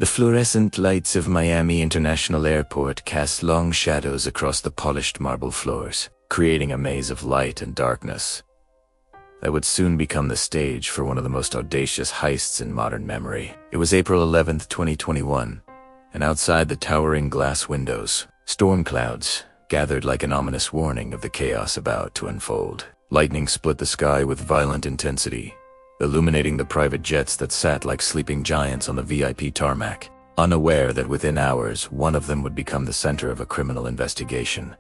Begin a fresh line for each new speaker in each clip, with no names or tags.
The fluorescent lights of Miami International Airport cast long shadows across the polished marble floors, creating a maze of light and darkness that would soon become the stage for one of the most audacious heists in modern memory. It was April 11th, 2021, and outside the towering glass windows, storm clouds gathered like an ominous warning of the chaos about to unfold. Lightning split the sky with violent intensity, illuminating the private jets that sat like sleeping giants on the VIP tarmac, unaware that within hours one of them would become the center of a criminal investigation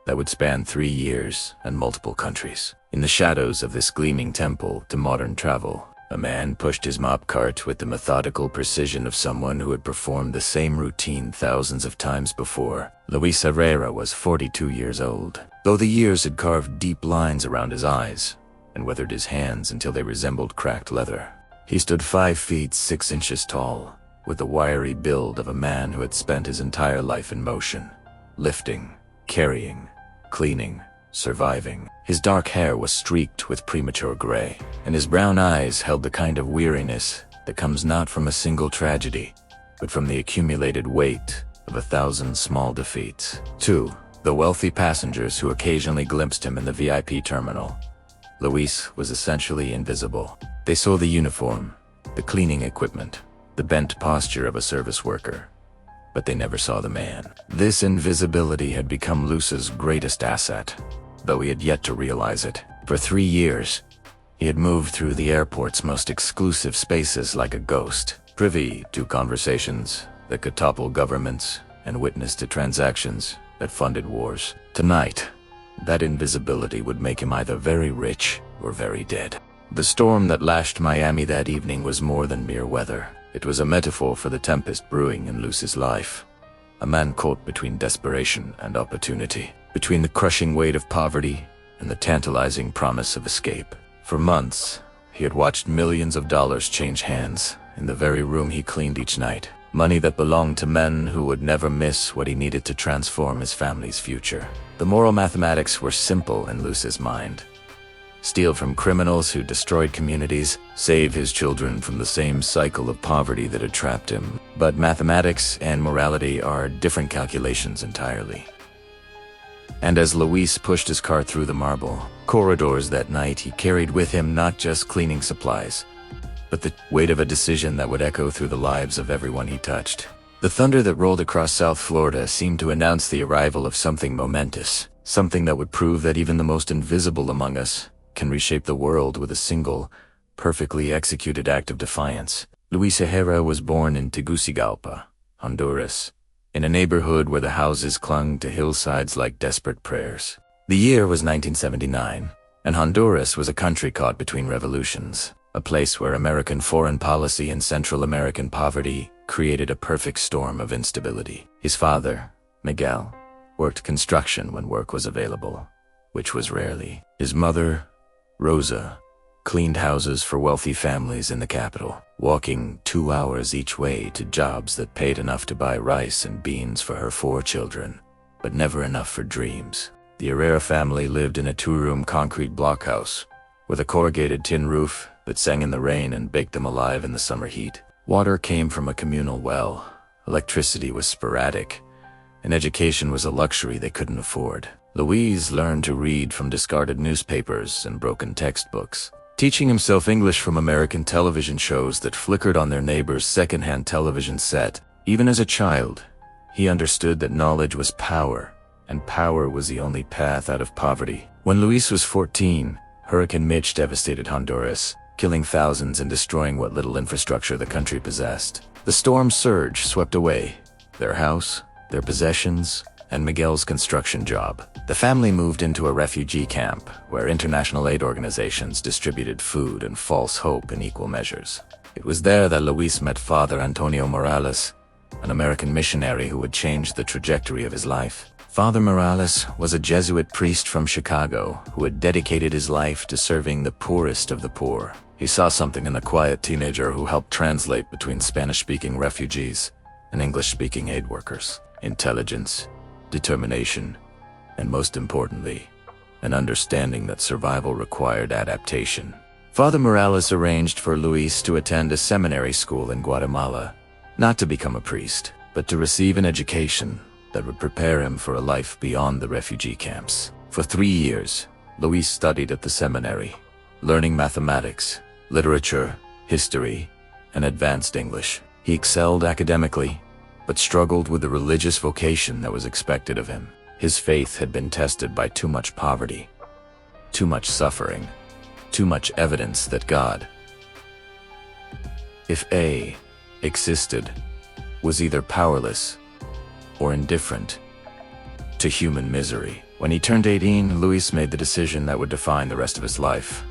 that would span 3 years and multiple countries. In the shadows of this gleaming temple to modern travel, a man pushed his mop cart with the methodical precision of someone who had performed the same routine thousands of times before. Luis Herrera was 42 years old, though the years had carved deep lines around his eyes and weathered his hands until they resembled cracked leather. He stood 5 feet 6 inches tall, with the wiry build of a man who had spent his entire life in motion, lifting, carrying, cleaning, surviving. His dark hair was streaked with premature gray, and his brown eyes held the kind of weariness that comes not from a single tragedy, but from the accumulated weight of 1,000 small defeats. To the wealthy passengers who occasionally glimpsed him in the VIP terminal, Luis was essentially invisible. They saw the uniform, the cleaning equipment, the bent posture of a service worker, but they never saw the man. This invisibility had become Luis's greatest asset, though he had yet to realize it. For 3 years, he had moved through the airport's most exclusive spaces like a ghost, privy to conversations that could topple governments and witness to transactions that funded wars. Tonight, that invisibility would make him either very rich or very dead. The storm that lashed Miami that evening was more than mere weather. It was a metaphor for the tempest brewing in Luis's life. A man caught between desperation and opportunity, between the crushing weight of poverty and the tantalizing promise of escape. For months, he had watched millions of dollars change hands in the very room he cleaned each night. Money that belonged to men who would never miss what he needed to transform his family's future. The moral mathematics were simple in Luis's mind. Steal from criminals who destroyed communities, save his children from the same cycle of poverty that had trapped him. But mathematics and morality are different calculations entirely. And as Luis pushed his car through the marble corridors that night, he carried with him not just cleaning supplies, but the weight of a decision that would echo through the lives of everyone he touched. The thunder that rolled across South Florida seemed to announce the arrival of something momentous, something that would prove that even the most invisible among us can reshape the world with a single, perfectly executed act of defiance. Luis Herrera was born in Tegucigalpa, Honduras, in a neighborhood where the houses clung to hillsides like desperate prayers. The year was 1979, and Honduras was a country caught between revolutions, a place where American foreign policy and Central American poverty created a perfect storm of instability. His father, Miguel, worked construction when work was available, which was rarely. His mother, Rosa, cleaned houses for wealthy families in the capital, walking 2 hours each way to jobs that paid enough to buy rice and beans for her 4 children, but never enough for dreams. The Herrera family lived in a 2-room concrete blockhouse with a corrugated tin roof that sang in the rain and baked them alive in the summer heat. Water came from a communal well, electricity was sporadic, and education was a luxury they couldn't afford. Luis learned to read from discarded newspapers and broken textbooks, teaching himself English from American television shows that flickered on their neighbor's secondhand television set. Even as a child, he understood that knowledge was power, and power was the only path out of poverty. When Luis was 14, Hurricane Mitch devastated Honduras, killing thousands and destroying what little infrastructure the country possessed. The storm's surge swept away their house, their possessions, and Miguel's construction job. The family moved into a refugee camp where international aid organizations distributed food and false hope in equal measures. It was there that Luis met Father Antonio Morales, an American missionary who would change the trajectory of his life. Father Morales was a Jesuit priest from Chicago who had dedicated his life to serving the poorest of the poor. He saw something in the quiet teenager who helped translate between Spanish-speaking refugees and English-speaking aid workers. Intelligence, determination, and most importantly, an understanding that survival required adaptation. Father Morales arranged for Luis to attend a seminary school in Guatemala, Not to become a priest, but to receive an education that would prepare him for a life beyond the refugee camps. For 3 years, Luis studied at the seminary, learning mathematics, literature, history, and advanced English. He excelled academically, but struggled with the religious vocation that was expected of him. His faith had been tested by too much poverty, too much suffering, too much evidence that God, if A existed, was either powerless or indifferent to human misery. When he turned 18, Luis made the decision that would define the rest of his life.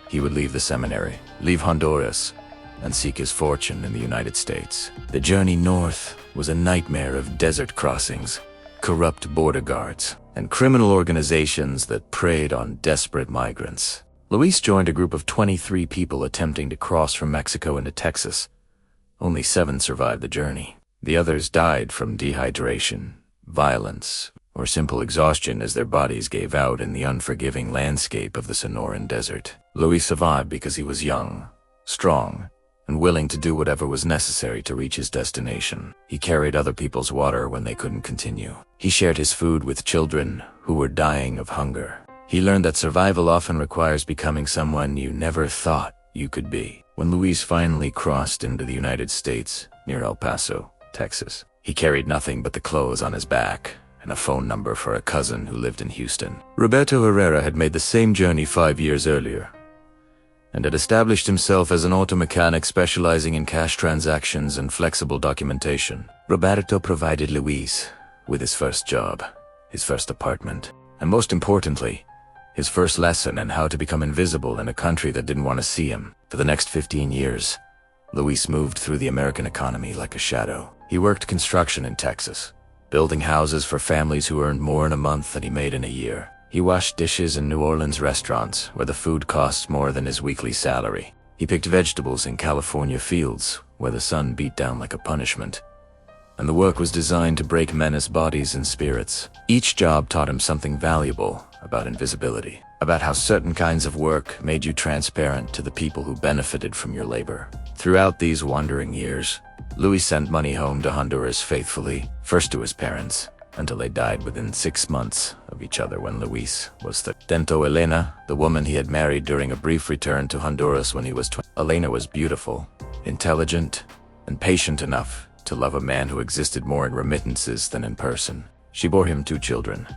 He would leave the seminary, leave Honduras, and seek his fortune in the United States. The journey north was a nightmare of desert crossings, corrupt border guards, and criminal organizations that preyed on desperate migrants. Luis joined a group of 23 people attempting to cross from Mexico into Texas. Only 7 survived the journey. The others died from dehydration, violence, or simple exhaustion as their bodies gave out in the unforgiving landscape of the Sonoran Desert. Luis survived because he was young, strong, and willing to do whatever was necessary to reach his destination. He carried other people's water when they couldn't continue. He shared his food with children who were dying of hunger. He learned that survival often requires becoming someone you never thought you could be. When Luis finally crossed into the United States, near El Paso, Texas, he carried nothing but the clothes on his back and a phone number for a cousin who lived in Houston. Roberto Herrera had made the same journey 5 years earlier, and had established himself as an auto mechanic specializing in cash transactions and flexible documentation. Roberto provided Luis with his first job, his first apartment, and most importantly, his first lesson in how to become invisible in a country that didn't want to see him. For the next 15 years, Luis moved through the American economy like a shadow. He worked construction in Texas, building houses for families who earned more in a month than he made in a year. He washed dishes in New Orleans restaurants where the food costs more than his weekly salary. He picked vegetables in California fields where the sun beat down like a punishment. And the work was designed to break men's bodies and spirits. Each job taught him something valuable about invisibility, about how certain kinds of work made you transparent to the people who benefited from your labor. Throughout these wandering years, Luis sent money home to Honduras faithfully, first to his parents, until they died within 6 months of each other when Luis was then to Elena, the woman he had married during a brief return to Honduras when he was 20. Elena was beautiful, intelligent, and patient enough to love a man who existed more in remittances than in person. She bore him 2 children,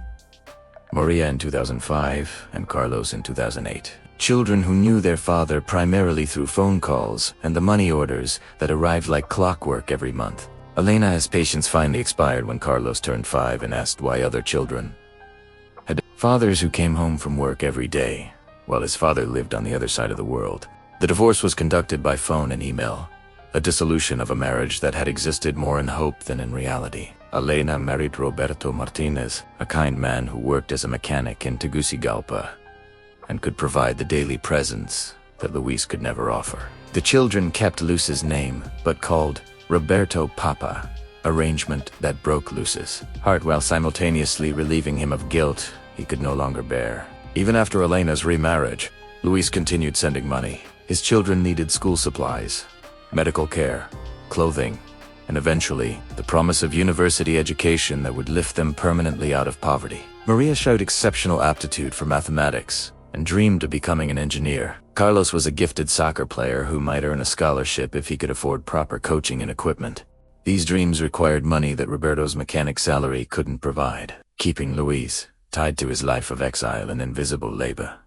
Maria in 2005 and Carlos in 2008. Children who knew their father primarily through phone calls and the money orders that arrived like clockwork every month. Elena's patience finally expired when Carlos turned 5 and asked why other children had fathers who came home from work every day, while his father lived on the other side of the world. The divorce was conducted by phone and email, a dissolution of a marriage that had existed more in hope than in reality. Elena married Roberto Martinez, a kind man who worked as a mechanic in Tegucigalpa and could provide the daily presence that Luis could never offer. The children kept Luis's name, but called Roberto Papa, arrangement that broke Luis's heart while simultaneously relieving him of guilt he could no longer bear. Even after Elena's remarriage, Luis continued sending money. His children needed school supplies, medical care, clothing, and eventually, the promise of university education that would lift them permanently out of poverty. Maria showed exceptional aptitude for mathematics and dreamed of becoming an engineer. Carlos was a gifted soccer player who might earn a scholarship if he could afford proper coaching and equipment. These dreams required money that Roberto's mechanic salary couldn't provide, keeping Luis tied to his life of exile and invisible labor.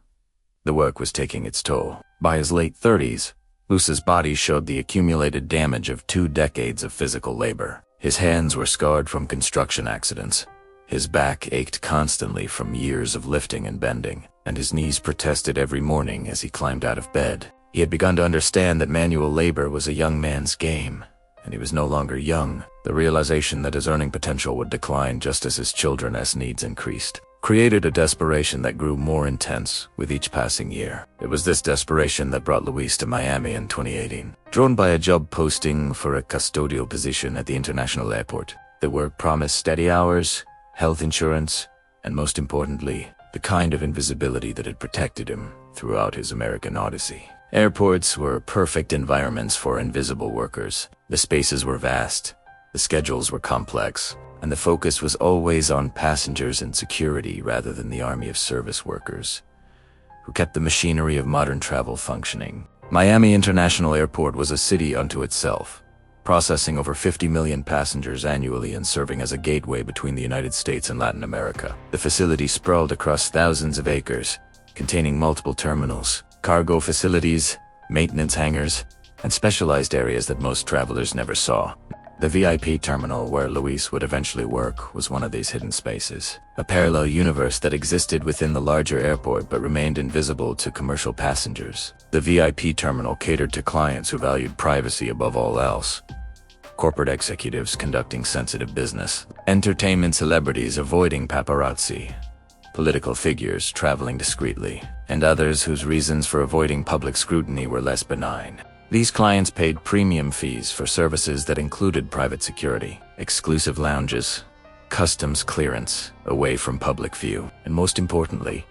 The work was taking its toll. By his late 30s, Luis's body showed the accumulated damage of 2 decades of physical labor. His hands were scarred from construction accidents. His back ached constantly from years of lifting and bending, and his knees protested every morning as he climbed out of bed. He had begun to understand that manual labor was a young man's game, and he was no longer young. The realization that his earning potential would decline just as his children's needs increased created a desperation that grew more intense with each passing year. It was this desperation that brought Luis to Miami in 2018. Drawn by a job posting for a custodial position at the international airport, the work promised steady hours, health insurance, and most importantly, the kind of invisibility that had protected him throughout his American odyssey. Airports were perfect environments for invisible workers. The spaces were vast, the schedules were complex, and the focus was always on passengers and security rather than the army of service workers who kept the machinery of modern travel functioning. Miami International Airport was a city unto itself, processing over 50 million passengers annually and serving as a gateway between the United States and Latin America. The facility sprawled across thousands of acres, containing multiple terminals, cargo facilities, maintenance hangars, and specialized areas that most travelers never saw. The VIP terminal where Luis would eventually work was one of these hidden spaces, a parallel universe that existed within the larger airport but remained invisible to commercial passengers. The VIP terminal catered to clients who valued privacy above all else. Corporate executives conducting sensitive business, entertainment celebrities avoiding paparazzi, political figures traveling discreetly, and others whose reasons for avoiding public scrutiny were less benign. These clients paid premium fees for services that included private security, exclusive lounges, customs clearance away from public view, and most importantly,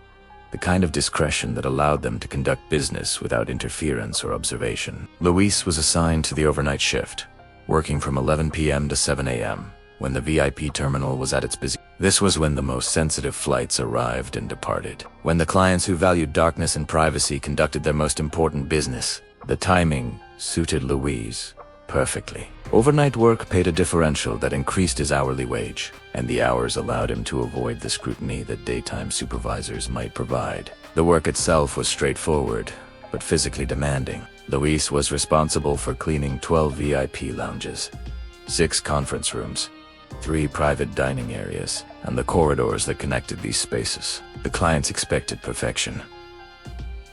the kind of discretion that allowed them to conduct business without interference or observation. Luis was assigned to the overnight shift, working from 11 p.m. to 7 a.m. when the VIP terminal was at its busiest. This was when the most sensitive flights arrived and departed, when the clients who valued darkness and privacy conducted their most important business. The timing suited Luis perfectly. Overnight work paid a differential that increased his hourly wage, and the hours allowed him to avoid the scrutiny that daytime supervisors might provide. The work itself was straightforward, but physically demanding. Luis was responsible for cleaning 12 VIP lounges, 6 conference rooms, 3 private dining areas, and the corridors that connected these spaces. The clients expected perfection.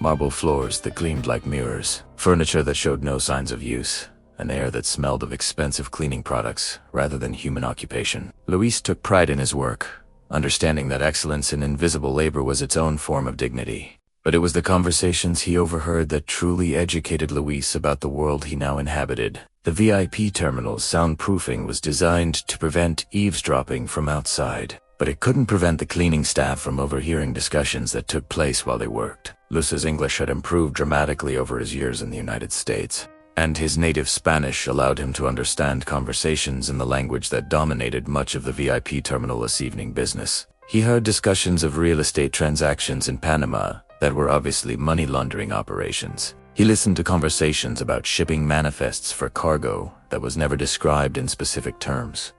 Marble floors that gleamed like mirrors, furniture that showed no signs of use, an air that smelled of expensive cleaning products rather than human occupation. Luis took pride in his work, understanding that excellence in invisible labor was its own form of dignity. But it was the conversations he overheard that truly educated Luis about the world he now inhabited. The VIP terminal's soundproofing was designed to prevent eavesdropping from outside, but it couldn't prevent the cleaning staff from overhearing discussions that took place while they worked. Luis's English had improved dramatically over his years in the United States, and his native Spanish allowed him to understand conversations in the language that dominated much of the VIP terminal's evening business. He heard discussions of real estate transactions in Panama that were obviously money laundering operations. He listened to conversations about shipping manifests for cargo that was never described in specific terms,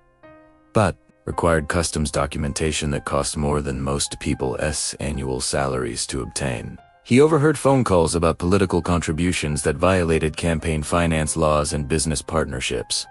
but required customs documentation that cost more than most people's annual salaries to obtain. He overheard phone calls about political contributions that violated campaign finance laws and business partnerships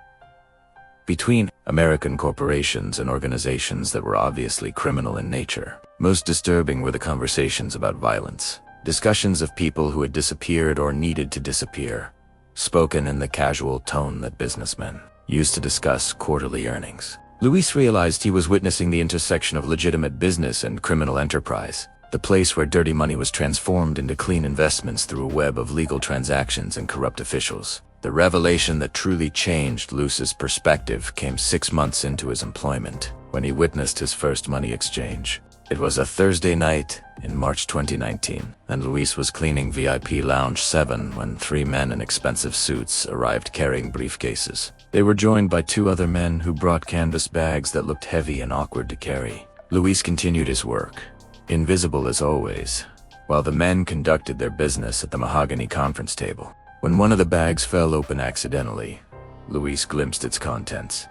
between American corporations and organizations that were obviously criminal in nature. Most disturbing were the conversations about violence, discussions of people who had disappeared or needed to disappear, spoken in the casual tone that businessmen used to discuss quarterly earnings. Luis realized he was witnessing the intersection of legitimate business and criminal enterprise, the place where dirty money was transformed into clean investments through a web of legal transactions and corrupt officials. The revelation that truly changed Luis's perspective came 6 months into his employment, when he witnessed his first money exchange. It was a Thursday night in March 2019, and Luis was cleaning VIP Lounge 7 when 3 men in expensive suits arrived carrying briefcases. They were joined by 2 other men who brought canvas bags that looked heavy and awkward to carry. Luis continued his work, invisible as always, while the men conducted their business at the mahogany conference table. When one of the bags fell open accidentally, Luis glimpsed its contents.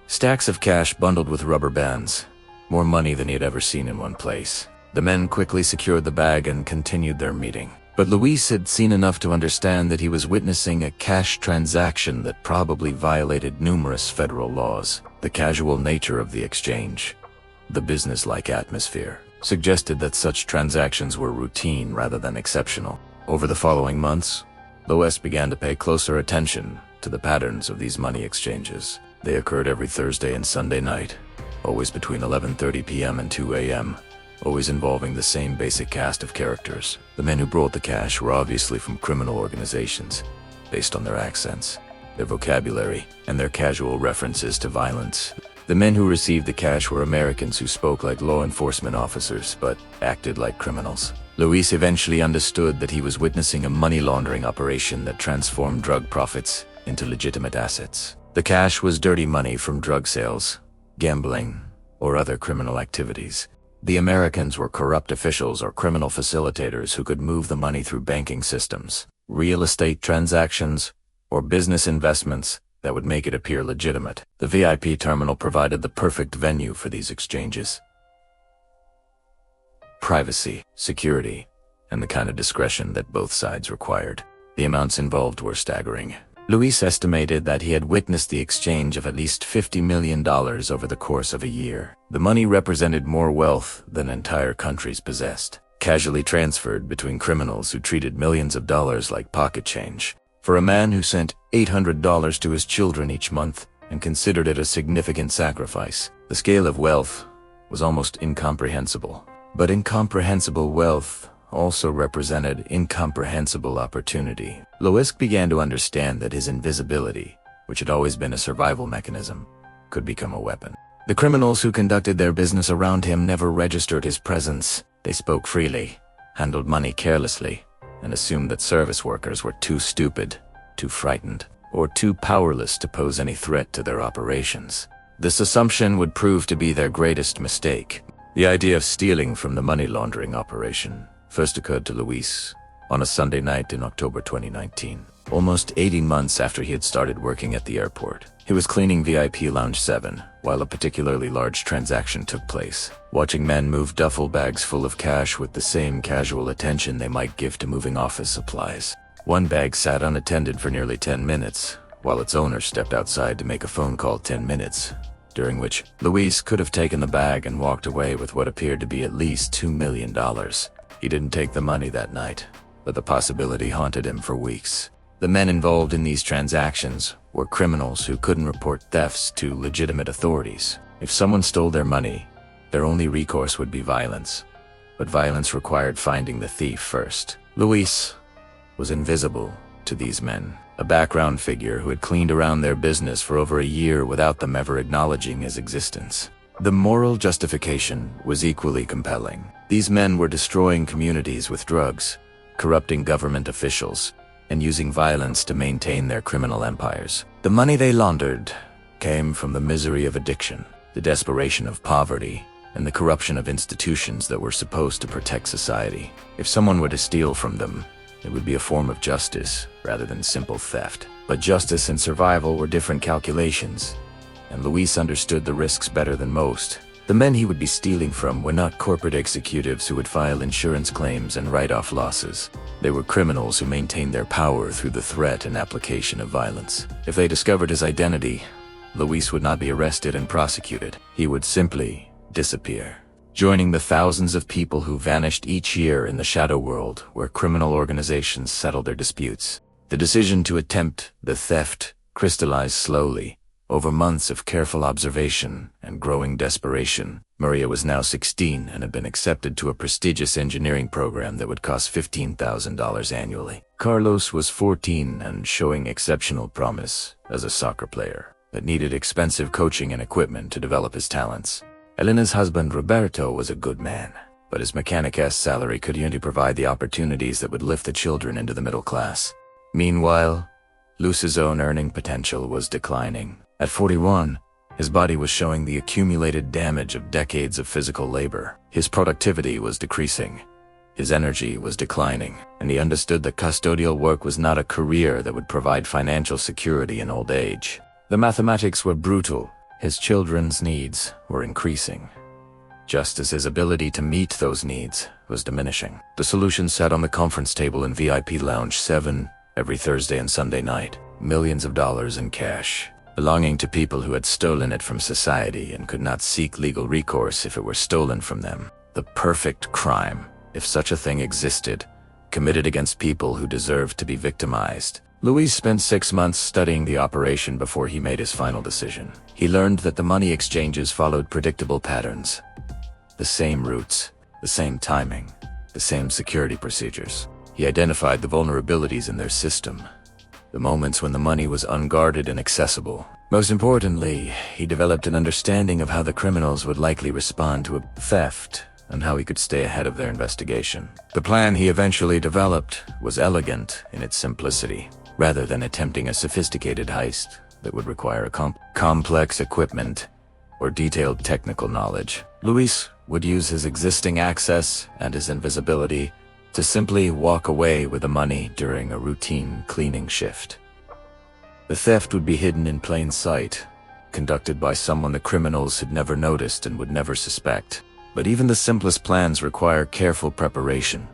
Stacks of cash bundled with rubber bands, more money than he had ever seen in one place. The men quickly secured the bag and continued their meeting. But Luis had seen enough to understand that he was witnessing a cash transaction that probably violated numerous federal laws. The casual nature of the exchange, the business-like atmosphere, suggested that such transactions were routine rather than exceptional. Over the following months, Luis began to pay closer attention to the patterns of these money exchanges. They occurred every Thursday and Sunday night, always between 11:30 p.m. and 2 a.m., always involving the same basic cast of characters. The men who brought the cash were obviously from criminal organizations, based on their accents, their vocabulary, and their casual references to violence. The men who received the cash were Americans who spoke like law enforcement officers but acted like criminals. Luis eventually understood that he was witnessing a money laundering operation that transformed drug profits into legitimate assets. The cash was dirty money from drug sales, gambling, or other criminal activities. The Americans were corrupt officials or criminal facilitators who could move the money through banking systems, real estate transactions, or business investments that would make it appear legitimate. The VIP terminal provided the perfect venue for these exchanges. Privacy, security, and the kind of discretion that both sides required. The amounts involved were staggering. Luis estimated that he had witnessed the exchange of at least $50 million over the course of a year. The money represented more wealth than entire countries possessed, casually transferred between criminals who treated millions of dollars like pocket change. For a man who sent $800 to his children each month and considered it a significant sacrifice, the scale of wealth was almost incomprehensible. But incomprehensible wealth also represented incomprehensible opportunity. Luis began to understand that his invisibility, which had always been a survival mechanism, could become a weapon. The criminals who conducted their business around him never registered his presence. They spoke freely, handled money carelessly, and assumed that service workers were too stupid, too frightened, or too powerless to pose any threat to their operations. This assumption would prove to be their greatest mistake. The idea of stealing from the money laundering operation first occurred to Luis on a Sunday night in October 2019, almost 18 months after he had started working at the airport. He was cleaning VIP Lounge 7 while a particularly large transaction took place, watching men move duffel bags full of cash with the same casual attention they might give to moving office supplies. One bag sat unattended for nearly 10 minutes, while its owner stepped outside to make a phone call 10 minutes, during which Luis could have taken the bag and walked away with what appeared to be at least $2 million. He didn't take the money that night, but the possibility haunted him for weeks. The men involved in these transactions were criminals who couldn't report thefts to legitimate authorities. If someone stole their money, their only recourse would be violence. But violence required finding the thief first. Luis was invisible to these men, a background figure who had cleaned around their business for over a year without them ever acknowledging his existence. The moral justification was equally compelling. These men were destroying communities with drugs, corrupting government officials, and using violence to maintain their criminal empires. The money they laundered came from the misery of addiction, the desperation of poverty, and the corruption of institutions that were supposed to protect society. If someone were to steal from them, it would be a form of justice rather than simple theft. But justice and survival were different calculations, and Luis understood the risks better than most. The men he would be stealing from were not corporate executives who would file insurance claims and write off losses. They were criminals who maintained their power through the threat and application of violence. If they discovered his identity, Luis would not be arrested and prosecuted. He would simply disappear, joining the thousands of people who vanished each year in the shadow world where criminal organizations settled their disputes. The decision to attempt the theft crystallized slowly over months of careful observation and growing desperation. Maria was now 16 and had been accepted to a prestigious engineering program that would cost $15,000 annually. Carlos was 14 and showing exceptional promise as a soccer player, but needed expensive coaching and equipment to develop his talents. Elena's husband Roberto was a good man, but his mechanic-esque salary could only provide the opportunities that would lift the children into the middle class. Meanwhile, Luis's own earning potential was declining. At 41, his body was showing the accumulated damage of decades of physical labor. His productivity was decreasing. His energy was declining, and he understood that custodial work was not a career that would provide financial security in old age. The mathematics were brutal. His children's needs were increasing, just as his ability to meet those needs was diminishing. The solution sat on the conference table in VIP Lounge 7 every Thursday and Sunday night. Millions of dollars in cash, belonging to people who had stolen it from society and could not seek legal recourse if it were stolen from them. The perfect crime, if such a thing existed, committed against people who deserved to be victimized. Luis spent 6 months studying the operation before he made his final decision. He learned that the money exchanges followed predictable patterns. The same routes, the same timing, the same security procedures. He identified the vulnerabilities in their system, the moments when the money was unguarded and accessible. Most importantly, he developed an understanding of how the criminals would likely respond to a theft and how he could stay ahead of their investigation. The plan he eventually developed was elegant in its simplicity. Rather than attempting a sophisticated heist that would require a complex equipment or detailed technical knowledge, Luis would use his existing access and his invisibility to simply walk away with the money during a routine cleaning shift. The theft would be hidden in plain sight, conducted by someone the criminals had never noticed and would never suspect. But even the simplest plans require careful preparation,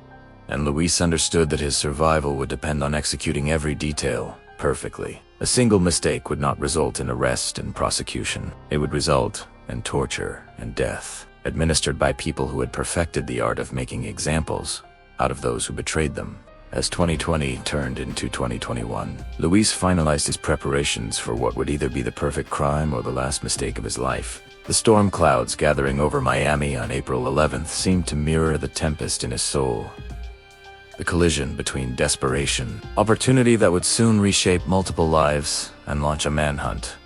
and Luis understood that his survival would depend on executing every detail perfectly. A single mistake would not result in arrest and prosecution. It would result in torture and death, administered by people who had perfected the art of making examples out of those who betrayed them. As 2020 turned into 2021, Luis finalized his preparations for what would either be the perfect crime or the last mistake of his life. The storm clouds gathering over Miami on April 11th seemed to mirror the tempest in his soul. The collision between desperation, opportunity that would soon reshape multiple lives, and launch a manhunt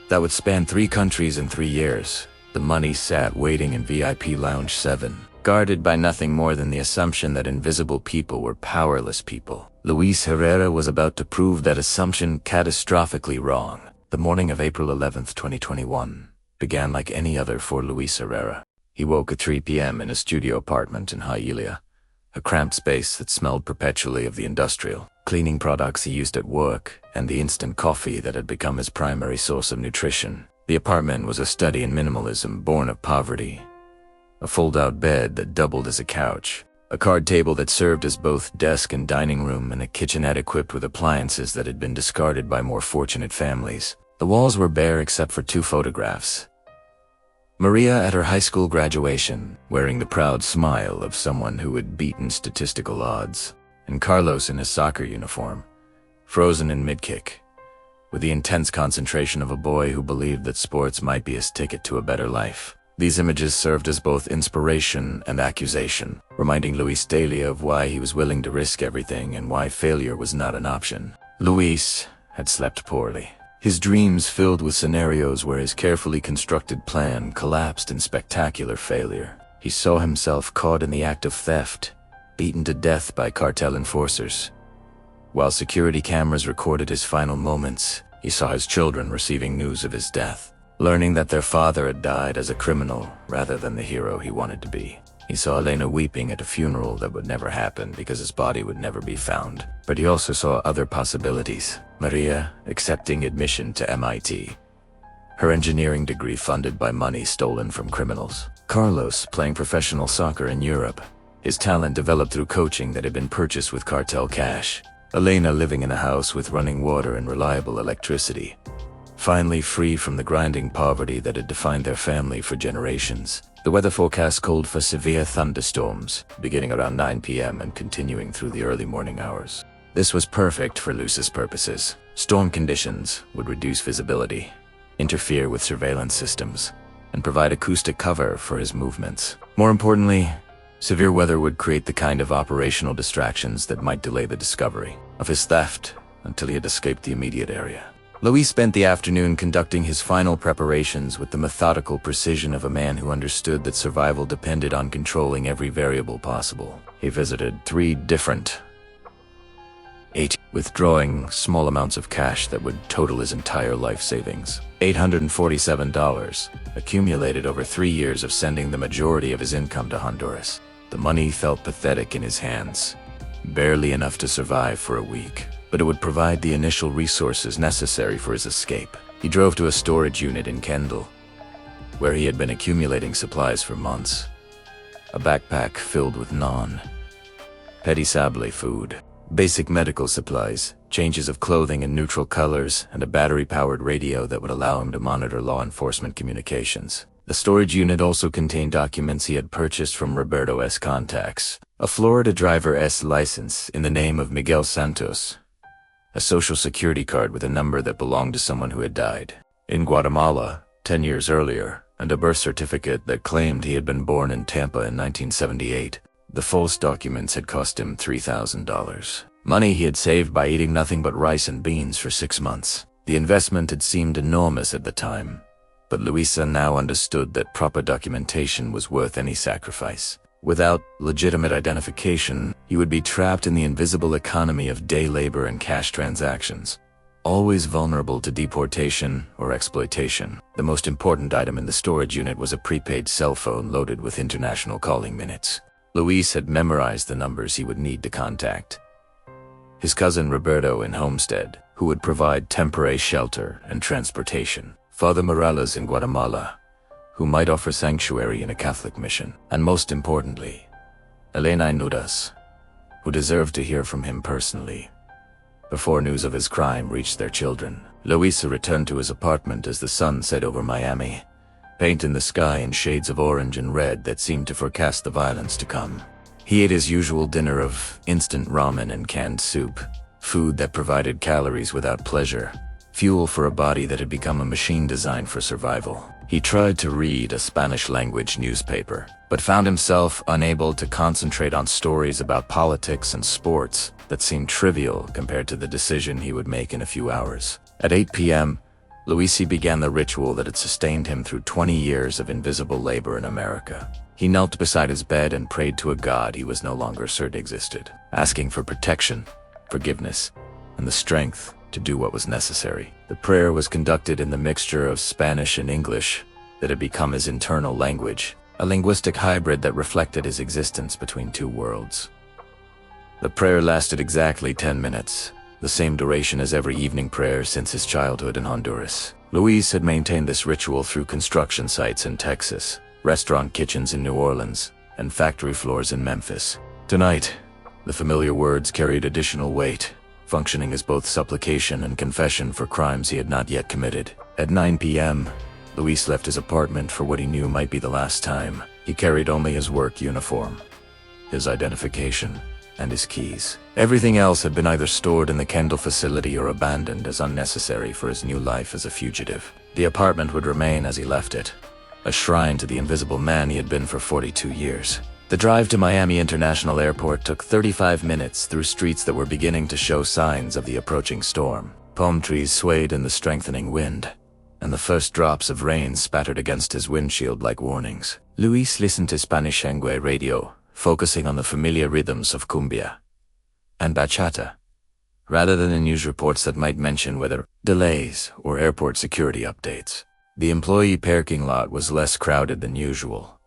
that would span 3 countries in 3 years. The money sat waiting in VIP Lounge 7. Guarded by nothing more than the assumption that invisible people were powerless people. Luis Herrera was about to prove that assumption catastrophically wrong. The morning of April 11th, 2021, began like any other for Luis Herrera. He woke at 3 p.m. in a studio apartment in Hialeah, a cramped space that smelled perpetually of the industrial cleaning products he used at work and the instant coffee that had become his primary source of nutrition. The apartment was a study in minimalism born of poverty. A fold-out bed that doubled as a couch, a card table that served as both desk and dining room, and a kitchenette equipped with appliances that had been discarded by more fortunate families. The walls were bare except for 2 photographs. Maria at her high school graduation, wearing the proud smile of someone who had beaten statistical odds, and Carlos in his soccer uniform, frozen in mid-kick, with the intense concentration of a boy who believed that sports might be his ticket to a better life. These images served as both inspiration and accusation, reminding Luis daily of why he was willing to risk everything and why failure was not an option. Luis had slept poorly. His dreams filled with scenarios where his carefully constructed plan collapsed in spectacular failure. He saw himself caught in the act of theft, beaten to death by cartel enforcers. While security cameras recorded his final moments, he saw his children receiving news of his death, learning that their father had died as a criminal rather than the hero he wanted to be. He saw Elena weeping at a funeral that would never happen because his body would never be found. But he also saw other possibilities. Maria accepting admission to MIT, her engineering degree funded by money stolen from criminals. Carlos playing professional soccer in Europe, his talent developed through coaching that had been purchased with cartel cash. Elena living in a house with running water and reliable electricity, finally free from the grinding poverty that had defined their family for generations. The weather forecast called for severe thunderstorms, beginning around 9 p.m. and continuing through the early morning hours. This was perfect for Luis's purposes. Storm conditions would reduce visibility, interfere with surveillance systems, and provide acoustic cover for his movements. More importantly, severe weather would create the kind of operational distractions that might delay the discovery of his theft until he had escaped the immediate area. Luis spent the afternoon conducting his final preparations with the methodical precision of a man who understood that survival depended on controlling every variable possible. He visited 3 different ATMs, withdrawing small amounts of cash that would total his entire life savings. $847, accumulated over 3 years of sending the majority of his income to Honduras. The money felt pathetic in his hands, barely enough to survive for a week, but it would provide the initial resources necessary for his escape. He drove to a storage unit in Kendall, where he had been accumulating supplies for months. A backpack filled with non-pedisable food, basic medical supplies, changes of clothing in neutral colors, and a battery-powered radio that would allow him to monitor law enforcement communications. The storage unit also contained documents he had purchased from Roberto S. contacts, a Florida driver S. license in the name of Miguel Santos, a social security card with a number that belonged to someone who had died in Guatemala 10 years earlier, and a birth certificate that claimed he had been born in Tampa in 1978. The false documents had cost him $3,000. Money he had saved by eating nothing but rice and beans for 6 months. The investment had seemed enormous at the time, But Luisa now understood that proper documentation was worth any sacrifice. Without legitimate identification, he would be trapped in the invisible economy of day labor and cash transactions, always vulnerable to deportation or exploitation. The most important item in the storage unit was a prepaid cell phone loaded with international calling minutes. Luis had memorized the numbers he would need to contact. His cousin Roberto in Homestead, who would provide temporary shelter and transportation. Father Morales in Guatemala, who might offer sanctuary in a Catholic mission. And most importantly, Elena Nudas, who deserved to hear from him personally. Before news of his crime reached their children, Luisa returned to his apartment as the sun set over Miami, paint in the sky in shades of orange and red that seemed to forecast the violence to come. He ate his usual dinner of instant ramen and canned soup, food that provided calories without pleasure, fuel for a body that had become a machine designed for survival. He tried to read a Spanish-language newspaper, but found himself unable to concentrate on stories about politics and sports that seemed trivial compared to the decision he would make in a few hours. At 8 p.m., Luisi began the ritual that had sustained him through 20 years of invisible labor in America. He knelt beside his bed and prayed to a God he was no longer certain existed, asking for protection, forgiveness, and the strength to do what was necessary. The prayer was conducted in the mixture of Spanish and English that had become his internal language, a linguistic hybrid that reflected his existence between two worlds. The prayer lasted exactly 10 minutes, the same duration as every evening prayer since his childhood in Honduras. Luis had maintained this ritual through construction sites in Texas, restaurant kitchens in New Orleans, and factory floors in Memphis. Tonight, the familiar words carried additional weight, functioning as both supplication and confession for crimes he had not yet committed. At 9 p.m., Luis left his apartment for what he knew might be the last time. He carried only his work uniform, his identification, and his keys. Everything else had been either stored in the Kendall facility or abandoned as unnecessary for his new life as a fugitive. The apartment would remain as he left it, a shrine to the invisible man he had been for 42 years. The drive to Miami International Airport took 35 minutes through streets that were beginning to show signs of the approaching storm. Palm trees swayed in the strengthening wind, and the first drops of rain spattered against his windshield like warnings. Luis listened to Spanish-language radio, focusing on the familiar rhythms of cumbia and bachata, rather than the news reports that might mention whether delays or airport security updates. The employee parking lot was less crowded than usual,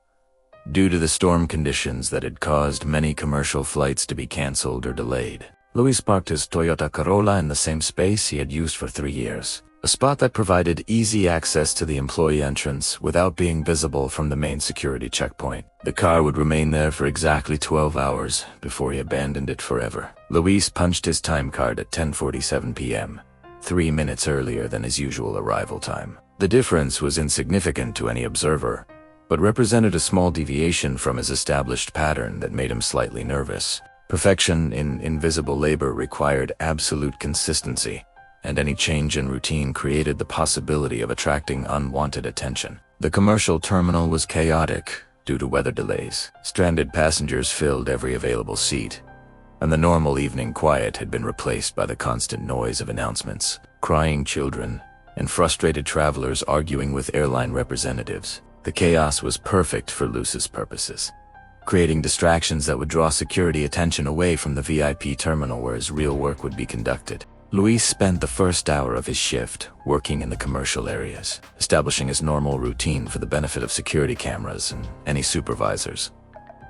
due to the storm conditions that had caused many commercial flights to be canceled or delayed. Luis parked his Toyota Corolla in the same space he had used for 3 years, a spot that provided easy access to the employee entrance without being visible from the main security checkpoint. The car would remain there for exactly 12 hours before he abandoned it forever. Luis punched his time card at 10:47 p.m., 3 minutes earlier than his usual arrival time. The difference was insignificant to any observer, but represented a small deviation from his established pattern that made him slightly nervous. Perfection in invisible labor required absolute consistency, and any change in routine created the possibility of attracting unwanted attention. The commercial terminal was chaotic due to weather delays. Stranded passengers filled every available seat, and the normal evening quiet had been replaced by the constant noise of announcements, crying children, and frustrated travelers arguing with airline representatives. The chaos was perfect for Luis's purposes, creating distractions that would draw security attention away from the VIP terminal where his real work would be conducted. Luis spent the first hour of his shift working in the commercial areas, establishing his normal routine for the benefit of security cameras and any supervisors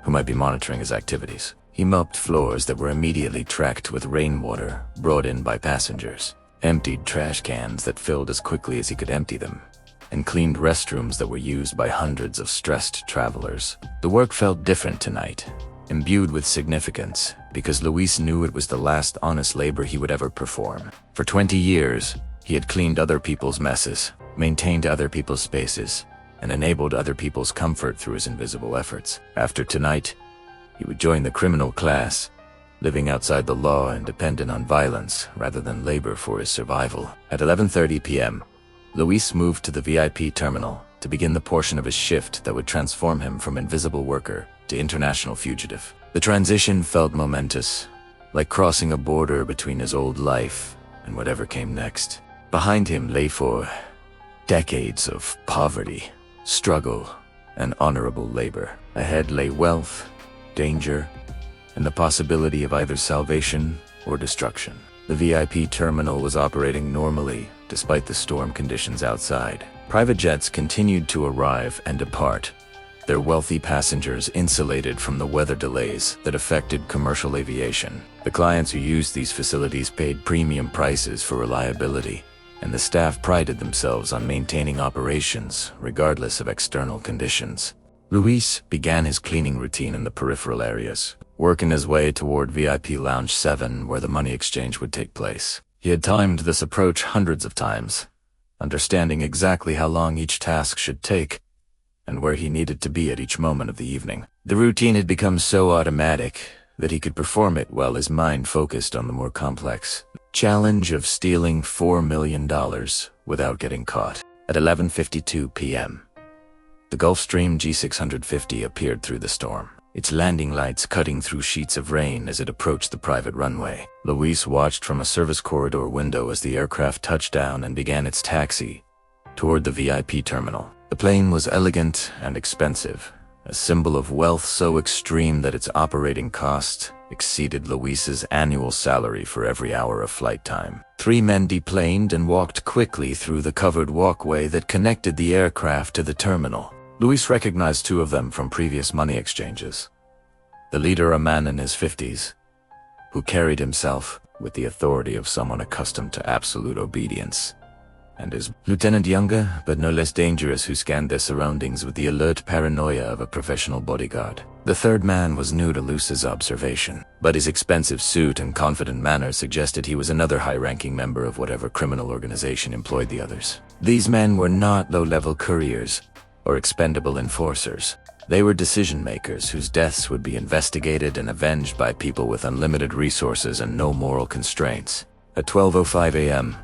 who might be monitoring his activities. He mopped floors that were immediately tracked with rainwater brought in by passengers, emptied trash cans that filled as quickly as he could empty them, and cleaned restrooms that were used by hundreds of stressed travelers. The work felt different tonight, imbued with significance, because Luis knew it was the last honest labor he would ever perform. For 20 years, he had cleaned other people's messes, maintained other people's spaces, and enabled other people's comfort through his invisible efforts. After tonight, he would join the criminal class, living outside the law and dependent on violence rather than labor for his survival. At 11:30 p.m., Luis moved to the VIP terminal to begin the portion of his shift that would transform him from invisible worker to international fugitive. The transition felt momentous, like crossing a border between his old life and whatever came next. Behind him lay for Decades of poverty, struggle, and honorable labor. Ahead lay wealth, danger, and the possibility of either salvation or destruction. The VIP terminal was operating normally, despite the storm conditions outside. Private jets continued to arrive and depart, their wealthy passengers insulated from the weather delays that affected commercial aviation. The clients who used these facilities paid premium prices for reliability, and the staff prided themselves on maintaining operations regardless of external conditions. Luis began his cleaning routine in the peripheral areas, working his way toward VIP Lounge 7 where the money exchange would take place. He had timed this approach hundreds of times, understanding exactly how long each task should take and where he needed to be at each moment of the evening. The routine had become so automatic that he could perform it while his mind focused on the more complex challenge of stealing $4 million without getting caught. At 11:52 p.m., the Gulfstream G650 appeared through the storm, its landing lights cutting through sheets of rain as it approached the private runway. Luis watched from a service corridor window as the aircraft touched down and began its taxi toward the VIP terminal. The plane was elegant and expensive, a symbol of wealth so extreme that its operating cost exceeded Luis's annual salary for every hour of flight time. 3 men deplaned and walked quickly through the covered walkway that connected the aircraft to the terminal. Luis recognized 2 of them from previous money exchanges. The leader, a man in his 50s, who carried himself with the authority of someone accustomed to absolute obedience, and his lieutenant, younger but no less dangerous, who scanned their surroundings with the alert paranoia of a professional bodyguard. The 3rd man was new to Luis's observation, but his expensive suit and confident manner suggested he was another high-ranking member of whatever criminal organization employed the others. These men were not low-level couriers or expendable enforcers. They were decision-makers whose deaths would be investigated and avenged by people with unlimited resources and no moral constraints. At 12:05 a.m.,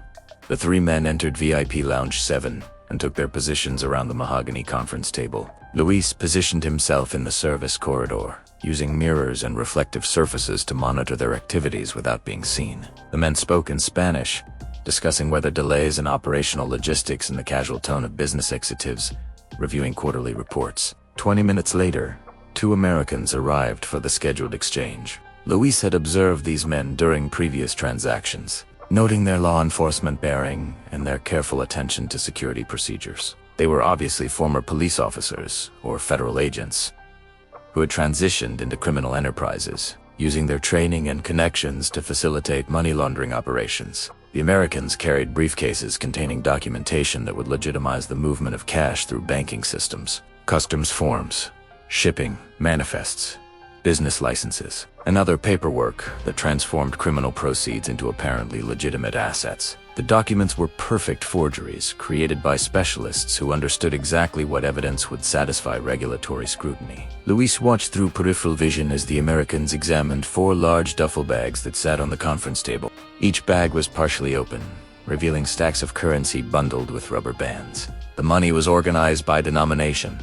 the 3 men entered VIP Lounge 7 and took their positions around the mahogany conference table. Luis positioned himself in the service corridor, using mirrors and reflective surfaces to monitor their activities without being seen. The men spoke in Spanish, discussing weather delays and operational logistics in the casual tone of business executives, reviewing quarterly reports. 20 minutes later, 2 Americans arrived for the scheduled exchange. Luis had observed these men during previous transactions, noting their law enforcement bearing and their careful attention to security procedures. They were obviously former police officers or federal agents who had transitioned into criminal enterprises, using their training and connections to facilitate money laundering operations. The Americans carried briefcases containing documentation that would legitimize the movement of cash through banking systems, customs forms, shipping, manifests, business licenses, and other paperwork that transformed criminal proceeds into apparently legitimate assets. The documents were perfect forgeries created by specialists who understood exactly what evidence would satisfy regulatory scrutiny. Luis watched through peripheral vision as the Americans examined 4 large duffel bags that sat on the conference table. Each bag was partially open, revealing stacks of currency bundled with rubber bands. The money was organized by denomination.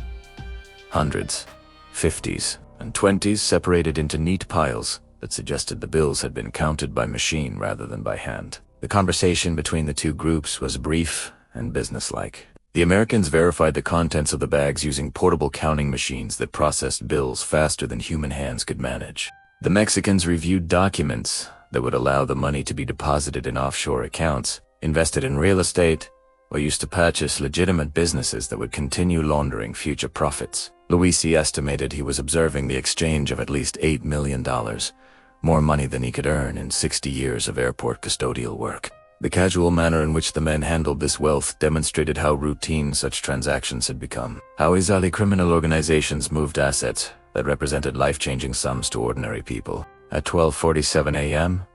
Hundreds, 50s, and 20s separated into neat piles that suggested the bills had been counted by machine rather than by hand. The conversation between the 2 groups was brief and businesslike. The Americans verified the contents of the bags using portable counting machines that processed bills faster than human hands could manage. The Mexicans reviewed documents that would allow the money to be deposited in offshore accounts, invested in real estate, or used to purchase legitimate businesses that would continue laundering future profits. Luis estimated he was observing the exchange of at least $8 million, more money than he could earn in 60 years of airport custodial work. The casual manner in which the men handled this wealth demonstrated how routine such transactions had become, how easily criminal organizations moved assets that represented life-changing sums to ordinary people. At 12:47 a.m.,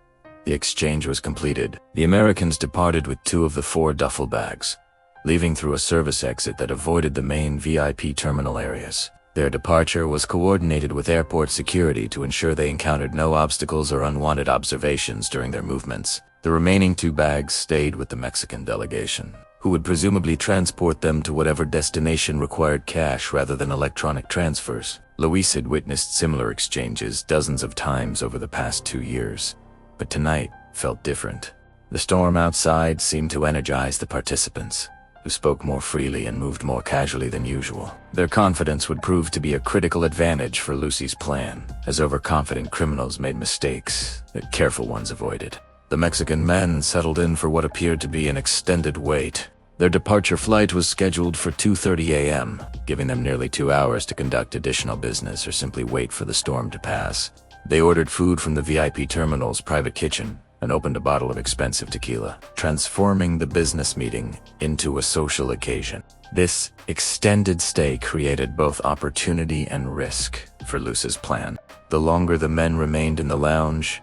the exchange was completed. The Americans departed with 2 of the 4 duffel bags, leaving through a service exit that avoided the main VIP terminal areas. Their departure was coordinated with airport security to ensure they encountered no obstacles or unwanted observations during their movements. The remaining 2 bags stayed with the Mexican delegation, who would presumably transport them to whatever destination required cash rather than electronic transfers. Luis had witnessed similar exchanges dozens of times over the past 2 years, but tonight felt different. The storm outside seemed to energize the participants. who spoke more freely and moved more casually than usual. Their confidence would prove to be a critical advantage for Lucy's plan, as overconfident criminals made mistakes that careful ones avoided. The Mexican men settled in for what appeared to be an extended wait. Their departure flight was scheduled for 2:30 a.m., giving them nearly 2 hours to conduct additional business or simply wait for the storm to pass. They ordered food from the VIP terminal's private kitchen and opened a bottle of expensive tequila, transforming the business meeting into a social occasion. This extended stay created both opportunity and risk for Luce's plan. The longer the men remained in the lounge,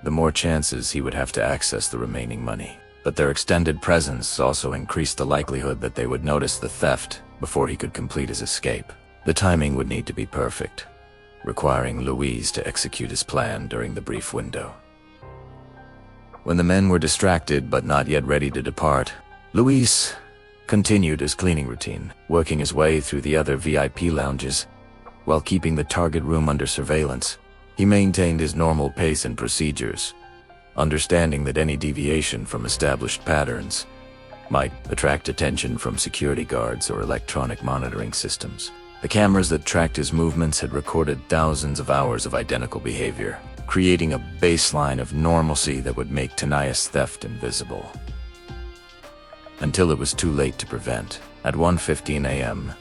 the more chances he would have to access the remaining money. But their extended presence also increased the likelihood that they would notice the theft before he could complete his escape. The timing would need to be perfect, requiring Luis to execute his plan during the brief window. When the men were distracted but not yet ready to depart, Luis continued his cleaning routine, working his way through the other VIP lounges while keeping the target room under surveillance. He maintained his normal pace and procedures, understanding that any deviation from established patterns might attract attention from security guards or electronic monitoring systems. The cameras that tracked his movements had recorded thousands of hours of identical behavior, creating a baseline of normalcy that would make Tanaya's theft invisible. Until it was too late to prevent. At 1:15 a.m.,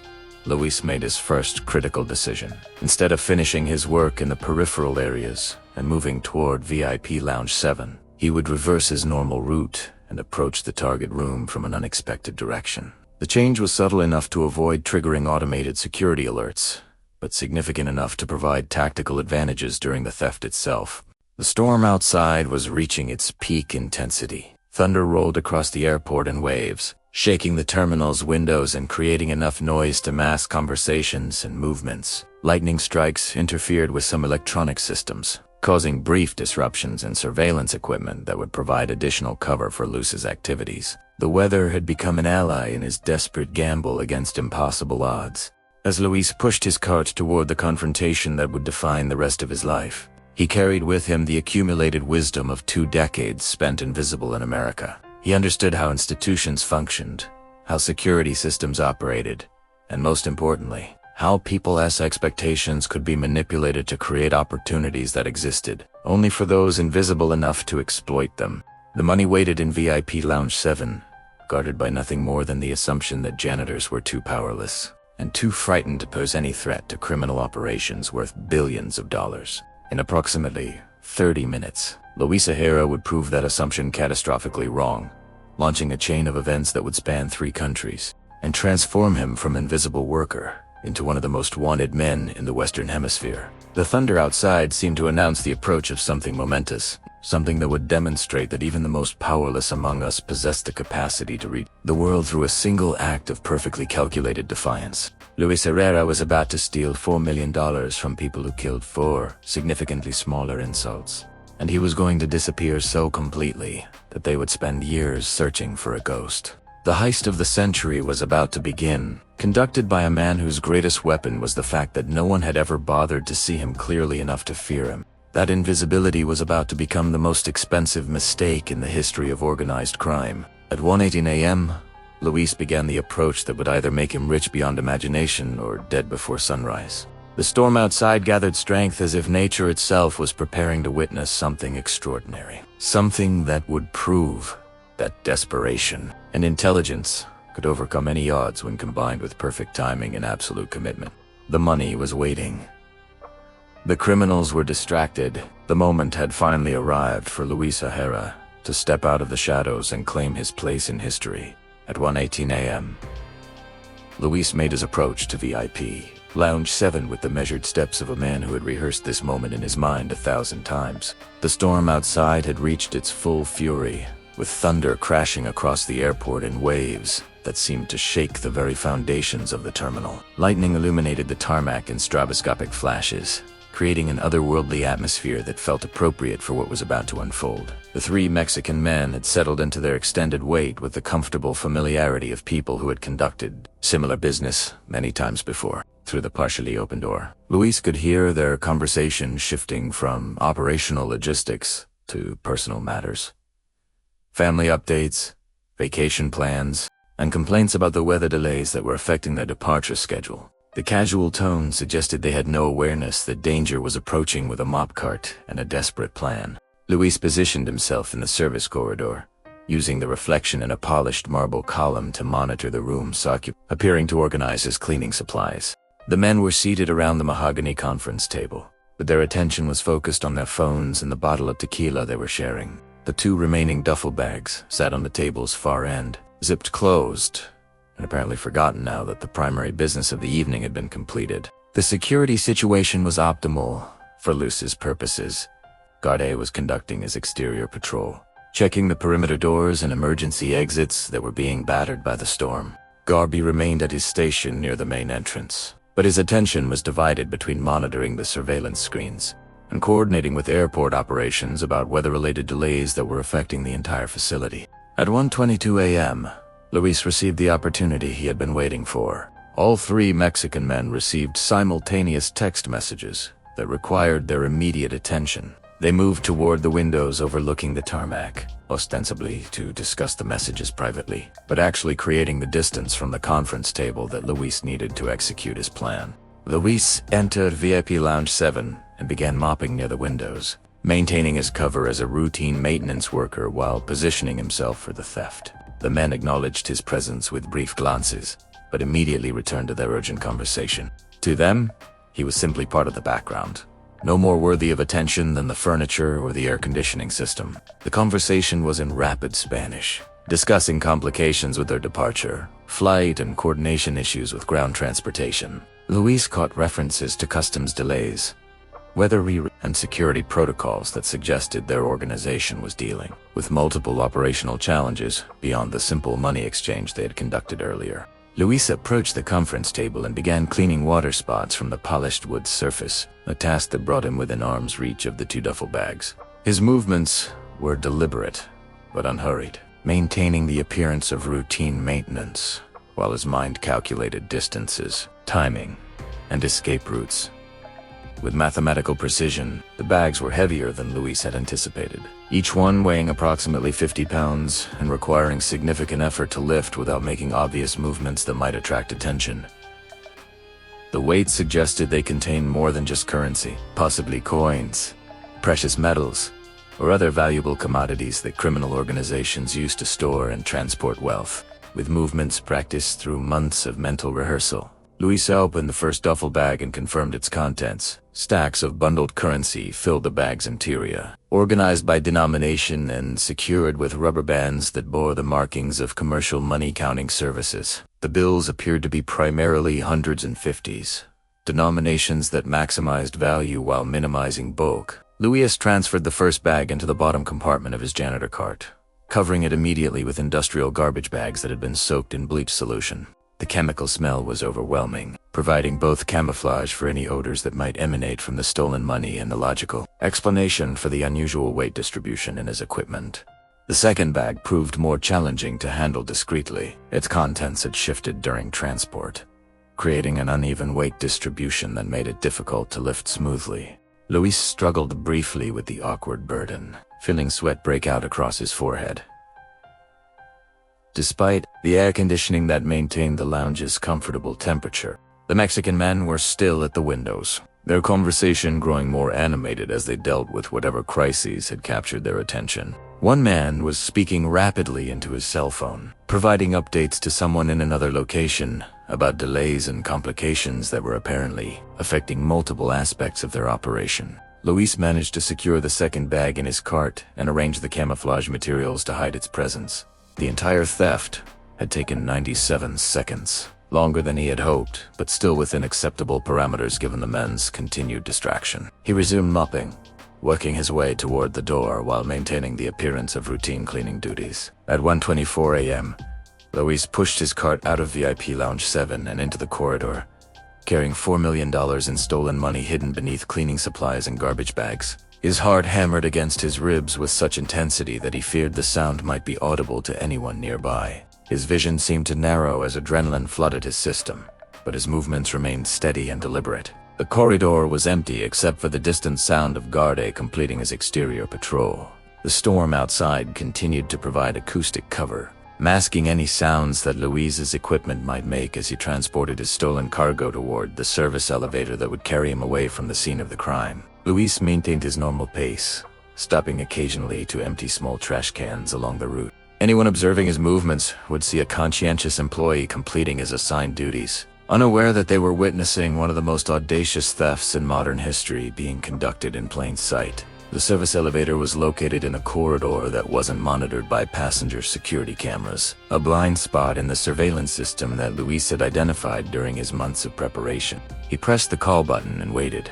Luis made his first critical decision. Instead of finishing his work in the peripheral areas and moving toward VIP Lounge 7, he would reverse his normal route and approach the target room from an unexpected direction. The change was subtle enough to avoid triggering automated security alerts, but significant enough to provide tactical advantages during the theft itself. The storm outside was reaching its peak intensity. Thunder rolled across the airport in waves, shaking the terminal's windows and creating enough noise to mask conversations and movements. Lightning strikes interfered with some electronic systems, causing brief disruptions in surveillance equipment that would provide additional cover for Luce's activities. The weather had become an ally in his desperate gamble against impossible odds. As Luis pushed his cart toward the confrontation that would define the rest of his life, he carried with him the accumulated wisdom of 2 decades spent invisible in America. He understood how institutions functioned, how security systems operated, and most importantly, how people's expectations could be manipulated to create opportunities that existed only for those invisible enough to exploit them. The money waited in VIP Lounge 7, guarded by nothing more than the assumption that janitors were too powerless and too frightened to pose any threat to criminal operations worth billions of dollars. In approximately 30 minutes, Luis Herrera would prove that assumption catastrophically wrong, launching a chain of events that would span 3 countries and transform him from invisible worker into one of the most wanted men in the Western Hemisphere. The thunder outside seemed to announce the approach of something momentous, something that would demonstrate that even the most powerless among us possessed the capacity to read the world through a single act of perfectly calculated defiance. Luis Herrera was about to steal $4 million from people who killed 4 significantly smaller insults, and he was going to disappear so completely that they would spend years searching for a ghost. The heist of the century was about to begin, conducted by a man whose greatest weapon was the fact that no one had ever bothered to see him clearly enough to fear him. That invisibility was about to become the most expensive mistake in the history of organized crime. At 1:18 a.m., Luis began the approach that would either make him rich beyond imagination or dead before sunrise. The storm outside gathered strength as if nature itself was preparing to witness something extraordinary. Something that would prove that desperation and intelligence could overcome any odds when combined with perfect timing and absolute commitment. The money was waiting. The criminals were distracted. The moment had finally arrived for Luis Herrera to step out of the shadows and claim his place in history. At 1:18 a.m., Luis made his approach to VIP Lounge 7 with the measured steps of a man who had rehearsed this moment in his mind 1,000 times. The storm outside had reached its full fury, with thunder crashing across the airport in waves that seemed to shake the very foundations of the terminal. Lightning illuminated the tarmac in stroboscopic flashes, creating an otherworldly atmosphere that felt appropriate for what was about to unfold. The 3 Mexican men had settled into their extended wait with the comfortable familiarity of people who had conducted similar business many times before. Through the partially open door, Luis could hear their conversation shifting from operational logistics to personal matters. Family updates, vacation plans, and complaints about the weather delays that were affecting their departure schedule. The casual tone suggested they had no awareness that danger was approaching with a mop cart and a desperate plan. Luis positioned himself in the service corridor, using the reflection in a polished marble column to monitor the room's occupants, appearing to organize his cleaning supplies. The men were seated around the mahogany conference table, but their attention was focused on their phones and the bottle of tequila they were sharing. The two remaining duffel bags sat on the table's far end, zipped closed, and apparently forgotten now that the primary business of the evening had been completed. The security situation was optimal for Luis's purposes. Garde was conducting his exterior patrol, checking the perimeter doors and emergency exits that were being battered by the storm. Garby remained at his station near the main entrance, but his attention was divided between monitoring the surveillance screens and coordinating with airport operations about weather-related delays that were affecting the entire facility. At 1:22 a.m., Luis received the opportunity he had been waiting for. All three Mexican men received simultaneous text messages that required their immediate attention. They moved toward the windows overlooking the tarmac, ostensibly to discuss the messages privately, but actually creating the distance from the conference table that Luis needed to execute his plan. Luis entered VIP Lounge 7 and began mopping near the windows, maintaining his cover as a routine maintenance worker while positioning himself for the theft. The men acknowledged his presence with brief glances, but immediately returned to their urgent conversation. To them, he was simply part of the background, no more worthy of attention than the furniture or the air conditioning system. The conversation was in rapid Spanish, discussing complications with their departure, flight, and coordination issues with ground transportation. Luis caught references to customs delays, weather and security protocols that suggested their organization was dealing with multiple operational challenges beyond the simple money exchange they had conducted earlier. Luis approached the conference table and began cleaning water spots from the polished wood surface, a task that brought him within arm's reach of the two duffel bags. His movements were deliberate, but unhurried, maintaining the appearance of routine maintenance, while his mind calculated distances, timing, and escape routes. With mathematical precision, the bags were heavier than Luis had anticipated, each one weighing approximately 50 pounds and requiring significant effort to lift without making obvious movements that might attract attention. The weight suggested they contained more than just currency, possibly coins, precious metals, or other valuable commodities that criminal organizations use to store and transport wealth. With movements practiced through months of mental rehearsal, Luis opened the first duffel bag and confirmed its contents. Stacks of bundled currency filled the bag's interior, organized by denomination and secured with rubber bands that bore the markings of commercial money counting services. The bills appeared to be primarily hundreds and fifties, denominations that maximized value while minimizing bulk. Luis transferred the first bag into the bottom compartment of his janitor cart, covering it immediately with industrial garbage bags that had been soaked in bleach solution. The chemical smell was overwhelming, providing both camouflage for any odors that might emanate from the stolen money and the logical explanation for the unusual weight distribution in his equipment. The second bag proved more challenging to handle discreetly. Its contents had shifted during transport, creating an uneven weight distribution that made it difficult to lift smoothly. Luis struggled briefly with the awkward burden, feeling sweat break out across his forehead. Despite the air conditioning that maintained the lounge's comfortable temperature, the Mexican men were still at the windows, their conversation growing more animated as they dealt with whatever crises had captured their attention. One man was speaking rapidly into his cell phone, providing updates to someone in another location about delays and complications that were apparently affecting multiple aspects of their operation. Luis managed to secure the second bag in his cart and arrange the camouflage materials to hide its presence. The entire theft had taken 97 seconds, longer than he had hoped, but still within acceptable parameters given the men's continued distraction. He resumed mopping, working his way toward the door while maintaining the appearance of routine cleaning duties. At 1:24 a.m., Luis pushed his cart out of VIP Lounge 7 and into the corridor, carrying $4 million in stolen money hidden beneath cleaning supplies and garbage bags. His heart hammered against his ribs with such intensity that he feared the sound might be audible to anyone nearby. His vision seemed to narrow as adrenaline flooded his system, but his movements remained steady and deliberate. The corridor was empty except for the distant sound of Garde completing his exterior patrol. The storm outside continued to provide acoustic cover, masking any sounds that Luis's equipment might make as he transported his stolen cargo toward the service elevator that would carry him away from the scene of the crime. Luis maintained his normal pace, stopping occasionally to empty small trash cans along the route. Anyone observing his movements would see a conscientious employee completing his assigned duties, unaware that they were witnessing one of the most audacious thefts in modern history being conducted in plain sight. The service elevator was located in a corridor that wasn't monitored by passenger security cameras, a blind spot in the surveillance system that Luis had identified during his months of preparation. He pressed the call button and waited,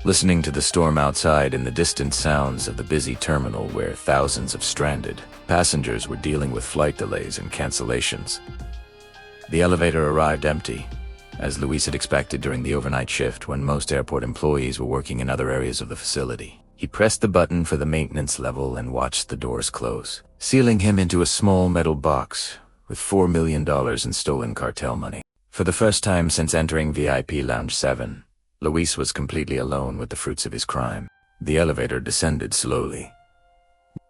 listening to the storm outside and the distant sounds of the busy terminal where thousands of stranded passengers were dealing with flight delays and cancellations. The elevator arrived empty, as Luis had expected during the overnight shift when most airport employees were working in other areas of the facility. He pressed the button for the maintenance level and watched the doors close, sealing him into a small metal box with $4 million in stolen cartel money. For the first time since entering VIP Lounge 7, Luis was completely alone with the fruits of his crime. The elevator descended slowly,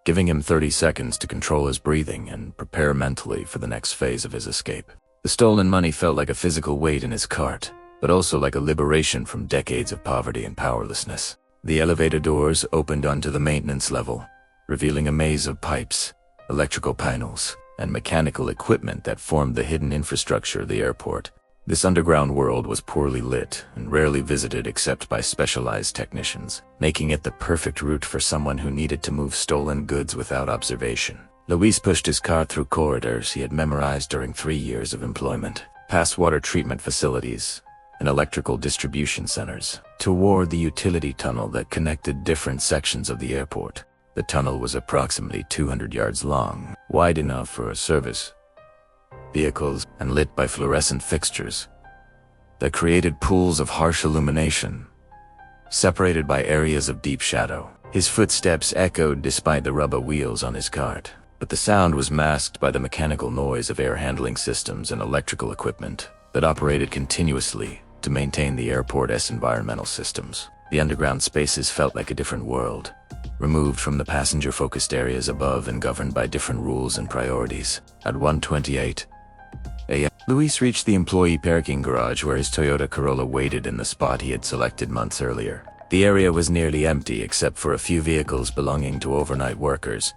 giving him 30 seconds to control his breathing and prepare mentally for the next phase of his escape. The stolen money felt like a physical weight in his cart, but also like a liberation from decades of poverty and powerlessness. The elevator doors opened onto the maintenance level, revealing a maze of pipes, electrical panels, and mechanical equipment that formed the hidden infrastructure of the airport. This underground world was poorly lit and rarely visited except by specialized technicians, making it the perfect route for someone who needed to move stolen goods without observation. Luis pushed his car through corridors he had memorized during 3 years of employment, past water treatment facilities and electrical distribution centers, toward the utility tunnel that connected different sections of the airport. The tunnel was approximately 200 yards long, wide enough for service vehicles, and lit by fluorescent fixtures that created pools of harsh illumination, separated by areas of deep shadow. His footsteps echoed despite the rubber wheels on his cart, but the sound was masked by the mechanical noise of air handling systems and electrical equipment that operated continuously to maintain the airport's environmental systems. The underground spaces felt like a different world, removed from the passenger-focused areas above and governed by different rules and priorities. At 1:28 a.m., Luis reached the employee parking garage where his Toyota Corolla waited in the spot he had selected months earlier. The area was nearly empty except for a few vehicles belonging to overnight workers,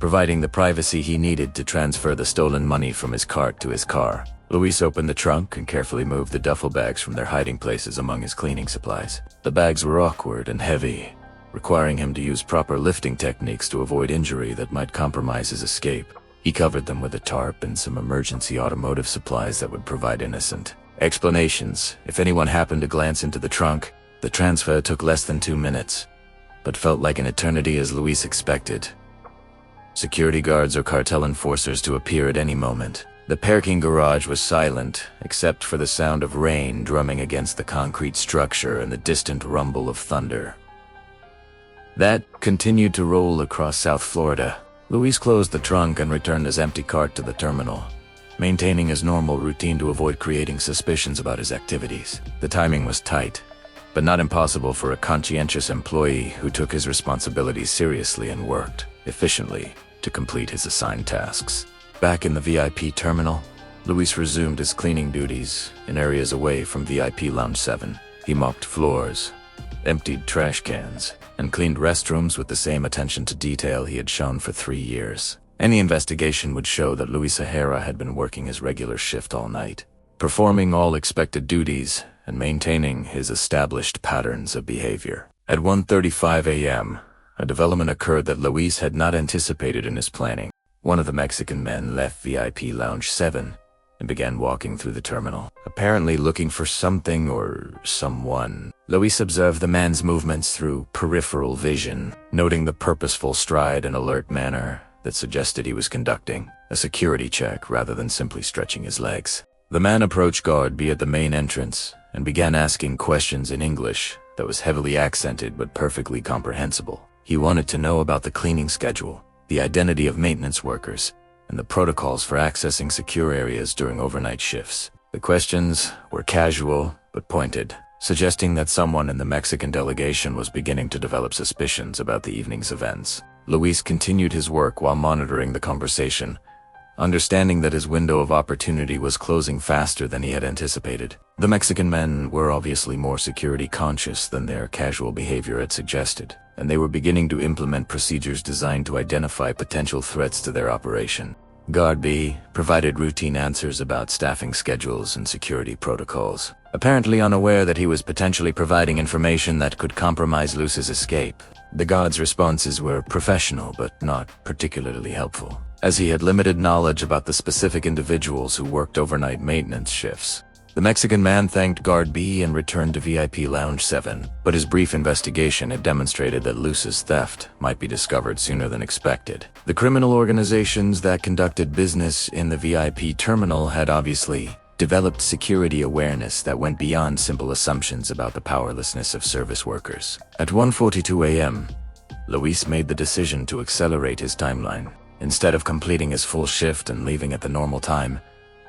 providing the privacy he needed to transfer the stolen money from his cart to his car. Luis opened the trunk and carefully moved the duffel bags from their hiding places among his cleaning supplies. The bags were awkward and heavy, requiring him to use proper lifting techniques to avoid injury that might compromise his escape. He covered them with a tarp and some emergency automotive supplies that would provide innocent explanations if anyone happened to glance into the trunk. The transfer took less than 2 minutes, but felt like an eternity as Luis expected security guards or cartel enforcers to appear at any moment. The parking garage was silent, except for the sound of rain drumming against the concrete structure and the distant rumble of thunder that continued to roll across South Florida. Luis closed the trunk and returned his empty cart to the terminal, maintaining his normal routine to avoid creating suspicions about his activities. The timing was tight, but not impossible for a conscientious employee who took his responsibilities seriously and worked efficiently to complete his assigned tasks. Back in the VIP terminal, Luis resumed his cleaning duties in areas away from VIP Lounge 7. He mopped floors, emptied trash cans, and cleaned restrooms with the same attention to detail he had shown for 3 years. Any investigation would show that Luis Herrera had been working his regular shift all night, performing all expected duties and maintaining his established patterns of behavior. At 1:35 a.m., a development occurred that Luis had not anticipated in his planning. One of the Mexican men left VIP Lounge 7 and began walking through the terminal, apparently looking for something or someone. Luis observed the man's movements through peripheral vision, noting the purposeful stride and alert manner that suggested he was conducting a security check rather than simply stretching his legs. The man approached guard B at the main entrance and began asking questions in English that was heavily accented but perfectly comprehensible. He wanted to know about the cleaning schedule, the identity of maintenance workers, and the protocols for accessing secure areas during overnight shifts. The questions were casual but pointed, suggesting that someone in the Mexican delegation was beginning to develop suspicions about the evening's events. Luis continued his work while monitoring the conversation, understanding that his window of opportunity was closing faster than he had anticipated. The Mexican men were obviously more security conscious than their casual behavior had suggested, and they were beginning to implement procedures designed to identify potential threats to their operation. Guard B provided routine answers about staffing schedules and security protocols, apparently unaware that he was potentially providing information that could compromise Luis's escape. The guard's responses were professional but not particularly helpful, as he had limited knowledge about the specific individuals who worked overnight maintenance shifts. The Mexican man thanked Guard B and returned to VIP Lounge 7, but his brief investigation had demonstrated that Luis's theft might be discovered sooner than expected. The criminal organizations that conducted business in the VIP terminal had obviously developed security awareness that went beyond simple assumptions about the powerlessness of service workers. At 1:42 a.m., Luis made the decision to accelerate his timeline. Instead of completing his full shift and leaving at the normal time,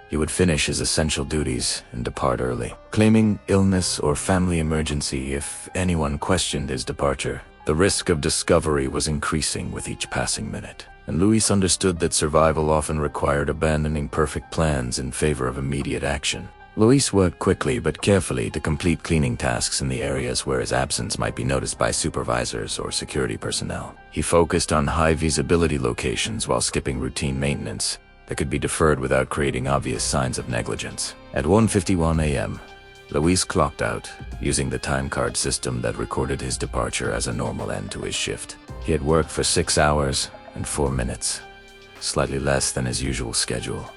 he would finish his essential duties and depart early, claiming illness or family emergency if anyone questioned his departure. The risk of discovery was increasing with each passing minute, and Luis understood that survival often required abandoning perfect plans in favor of immediate action. Luis worked quickly but carefully to complete cleaning tasks in the areas where his absence might be noticed by supervisors or security personnel. He focused on high-visibility locations while skipping routine maintenance that could be deferred without creating obvious signs of negligence. At 1:51 a.m., Luis clocked out, using the time card system that recorded his departure as a normal end to his shift. He had worked for 6 hours and 4 minutes, slightly less than his usual schedule,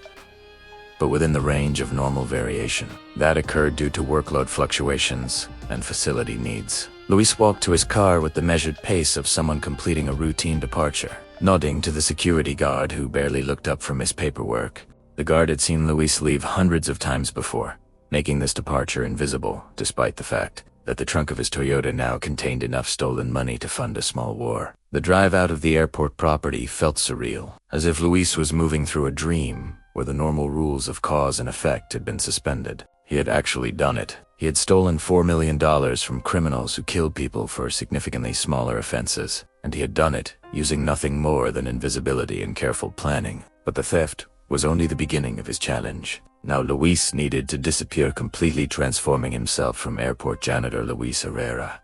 but within the range of normal variation. That occurred due to workload fluctuations and facility needs. Luis walked to his car with the measured pace of someone completing a routine departure, nodding to the security guard who barely looked up from his paperwork. The guard had seen Luis leave hundreds of times before, making this departure invisible, despite the fact that the trunk of his Toyota now contained enough stolen money to fund a small war. The drive out of the airport property felt surreal, as if Luis was moving through a dream where the normal rules of cause and effect had been suspended. He had actually done it. He had stolen $4 million from criminals who killed people for significantly smaller offenses, and he had done it using nothing more than invisibility and careful planning. But the theft was only the beginning of his challenge. Now Luis needed to disappear completely, transforming himself from airport janitor Luis Herrera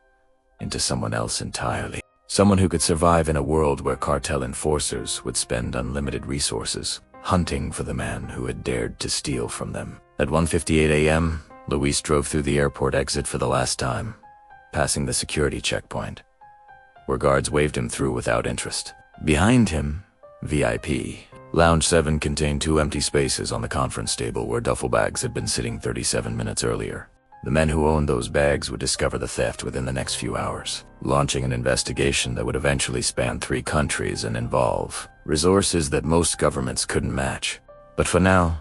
into someone else entirely. Someone who could survive in a world where cartel enforcers would spend unlimited resources hunting for the man who had dared to steal from them. At 1:58 a.m., Luis drove through the airport exit for the last time, passing the security checkpoint, where guards waved him through without interest. Behind him, VIP Lounge 7 contained 2 empty spaces on the conference table where duffel bags had been sitting 37 minutes earlier. The men who owned those bags would discover the theft within the next few hours, launching an investigation that would eventually span 3 countries and involve resources that most governments couldn't match. But for now,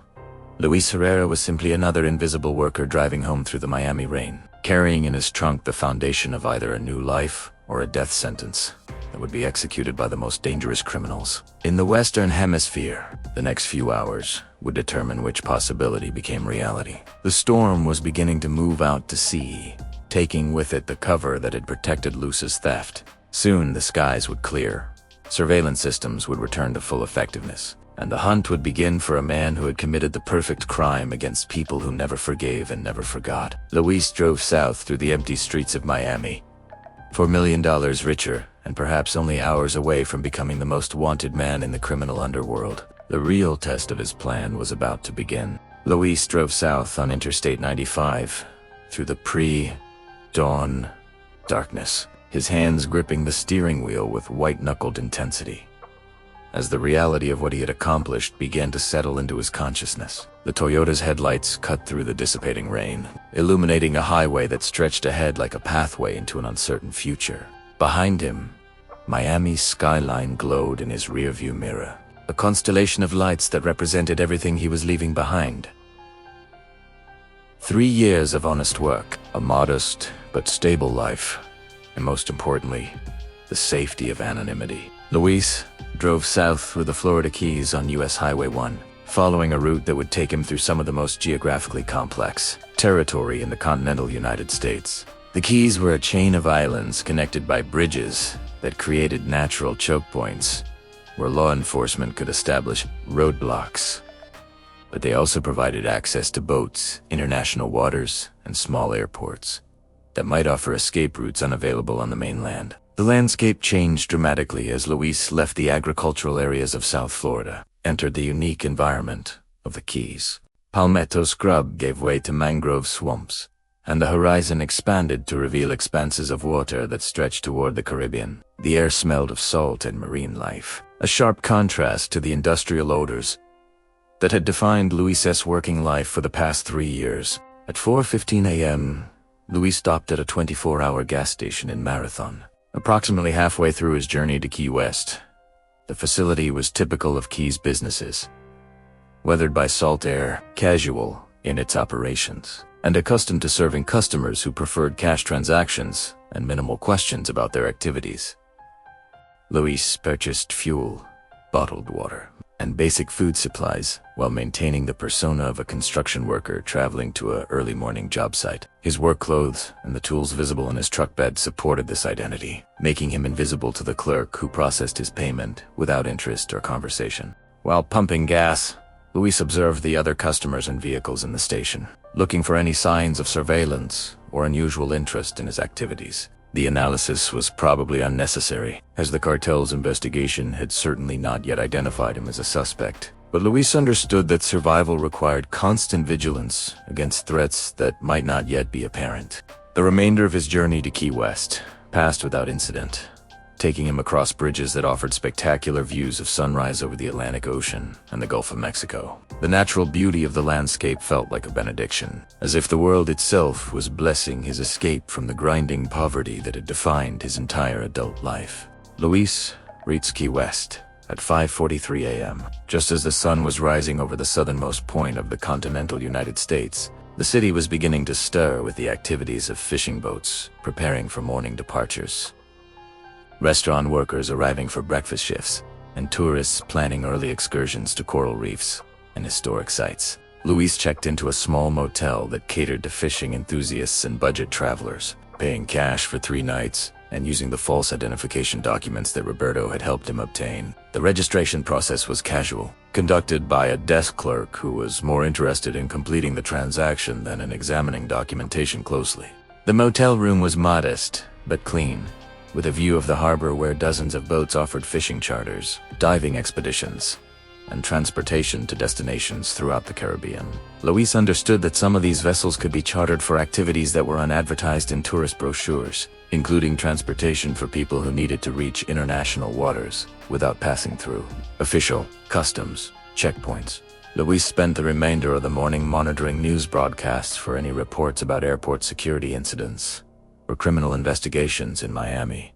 Luis Herrera was simply another invisible worker driving home through the Miami rain, carrying in his trunk the foundation of either a new life or a death sentence that would be executed by the most dangerous criminals. In the Western Hemisphere, the next few hours would determine which possibility became reality. The storm was beginning to move out to sea, taking with it the cover that had protected Luis's theft. Soon the skies would clear, surveillance systems would return to full effectiveness, and the hunt would begin for a man who had committed the perfect crime against people who never forgave and never forgot. Luis drove south through the empty streets of Miami, $4 million richer and perhaps only hours away from becoming the most wanted man in the criminal underworld. The real test of his plan was about to begin. Luis drove south on Interstate 95 through the pre-dawn darkness, his hands gripping the steering wheel with white-knuckled intensity. As the reality of what he had accomplished began to settle into his consciousness, the Toyota's headlights cut through the dissipating rain, illuminating a highway that stretched ahead like a pathway into an uncertain future. Behind him, Miami's skyline glowed in his rearview mirror, a constellation of lights that represented everything he was leaving behind. 3 years of honest work, a modest but stable life, and most importantly, the safety of anonymity. Luis drove south through the Florida Keys on US Highway 1, following a route that would take him through some of the most geographically complex territory in the continental United States. The Keys were a chain of islands connected by bridges that created natural choke points where law enforcement could establish roadblocks. But they also provided access to boats, international waters, and small airports that might offer escape routes unavailable on the mainland. The landscape changed dramatically as Luis left the agricultural areas of South Florida, entered the unique environment of the Keys. Palmetto scrub gave way to mangrove swamps, and the horizon expanded to reveal expanses of water that stretched toward the Caribbean. The air smelled of salt and marine life, a sharp contrast to the industrial odors that had defined Luis's working life for the past 3 years. At 4:15 a.m., Luis stopped at a 24-hour gas station in Marathon, approximately halfway through his journey to Key West. The facility was typical of Key's businesses, weathered by salt air, casual in its operations, and accustomed to serving customers who preferred cash transactions and minimal questions about their activities. Luis purchased fuel, bottled water, and basic food supplies while maintaining the persona of a construction worker traveling to an early morning job site. His work clothes and the tools visible in his truck bed supported this identity, making him invisible to the clerk who processed his payment without interest or conversation. While pumping gas, Luis observed the other customers and vehicles in the station, looking for any signs of surveillance or unusual interest in his activities. The analysis was probably unnecessary, as the cartel's investigation had certainly not yet identified him as a suspect. But Luis understood that survival required constant vigilance against threats that might not yet be apparent. The remainder of his journey to Key West passed without incident, taking him across bridges that offered spectacular views of sunrise over the Atlantic Ocean and the Gulf of Mexico. The natural beauty of the landscape felt like a benediction, as if the world itself was blessing his escape from the grinding poverty that had defined his entire adult life. Luis reached Key West at 5:43 a.m. Just as the sun was rising over the southernmost point of the continental United States. The city was beginning to stir with the activities of fishing boats preparing for morning departures, restaurant workers arriving for breakfast shifts, and tourists planning early excursions to coral reefs and historic sites. Luis checked into a small motel that catered to fishing enthusiasts and budget travelers, paying cash for 3 nights and using the false identification documents that Roberto had helped him obtain. The registration process was casual, conducted by a desk clerk who was more interested in completing the transaction than in examining documentation closely. The motel room was modest but clean, with a view of the harbor where dozens of boats offered fishing charters, diving expeditions, and transportation to destinations throughout the Caribbean. Luis understood that some of these vessels could be chartered for activities that were unadvertised in tourist brochures, including transportation for people who needed to reach international waters without passing through official customs checkpoints. Luis spent the remainder of the morning monitoring news broadcasts for any reports about airport security incidents or criminal investigations in Miami.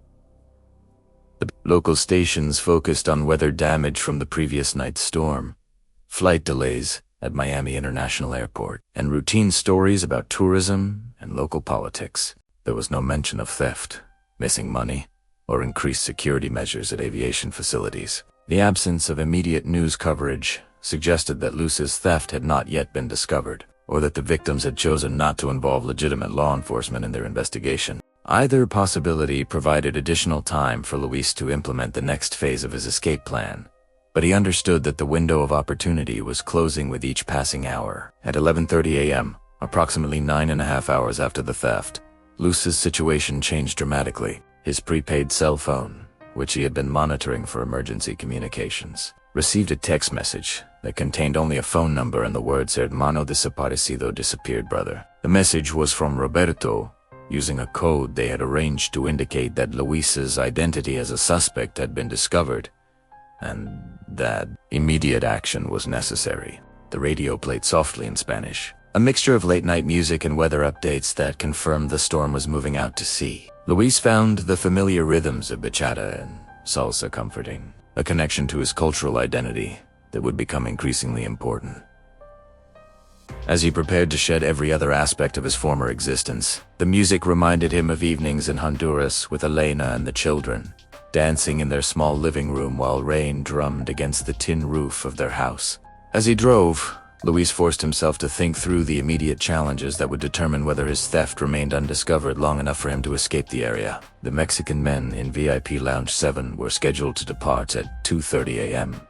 The local stations focused on weather damage from the previous night's storm, flight delays at Miami International Airport, and routine stories about tourism and local politics. There was no mention of theft, missing money, or increased security measures at aviation facilities. The absence of immediate news coverage suggested that Luis's theft had not yet been discovered, or that the victims had chosen not to involve legitimate law enforcement in their investigation. Either possibility provided additional time for Luis to implement the next phase of his escape plan, but he understood that the window of opportunity was closing with each passing hour. At 11:30 a.m., approximately 9.5 hours after the theft, Luis's situation changed dramatically. His prepaid cell phone, which he had been monitoring for emergency communications, received a text message that contained only a phone number and the words "Hermano desaparecido," disappeared brother. The message was from Roberto, using a code they had arranged to indicate that Luis's identity as a suspect had been discovered, and that immediate action was necessary. The radio played softly in Spanish, a mixture of late-night music and weather updates that confirmed the storm was moving out to sea. Luis found the familiar rhythms of bachata and salsa comforting, a connection to his cultural identity that would become increasingly important. As he prepared to shed every other aspect of his former existence, the music reminded him of evenings in Honduras with Elena and the children, dancing in their small living room while rain drummed against the tin roof of their house. As he drove, Luis forced himself to think through the immediate challenges that would determine whether his theft remained undiscovered long enough for him to escape the area. The Mexican men in VIP Lounge 7 were scheduled to depart at 2:30 a.m.,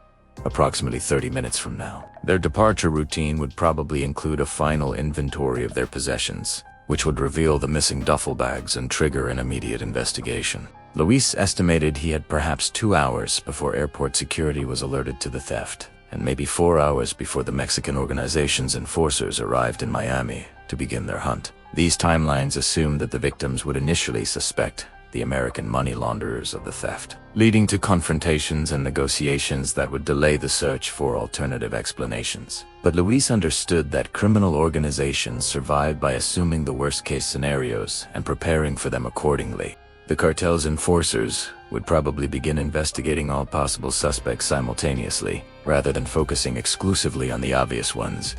approximately 30 minutes from now. Their departure routine would probably include a final inventory of their possessions, which would reveal the missing duffel bags and trigger an immediate investigation. Luis estimated he had perhaps 2 hours before airport security was alerted to the theft, and maybe 4 hours before the Mexican organization's enforcers arrived in Miami to begin their hunt. These timelines assumed that the victims would initially suspect the American money launderers of the theft, leading to confrontations and negotiations that would delay the search for alternative explanations. But Luis understood that criminal organizations survive by assuming the worst-case scenarios and preparing for them accordingly. The cartel's enforcers would probably begin investigating all possible suspects simultaneously, rather than focusing exclusively on the obvious ones.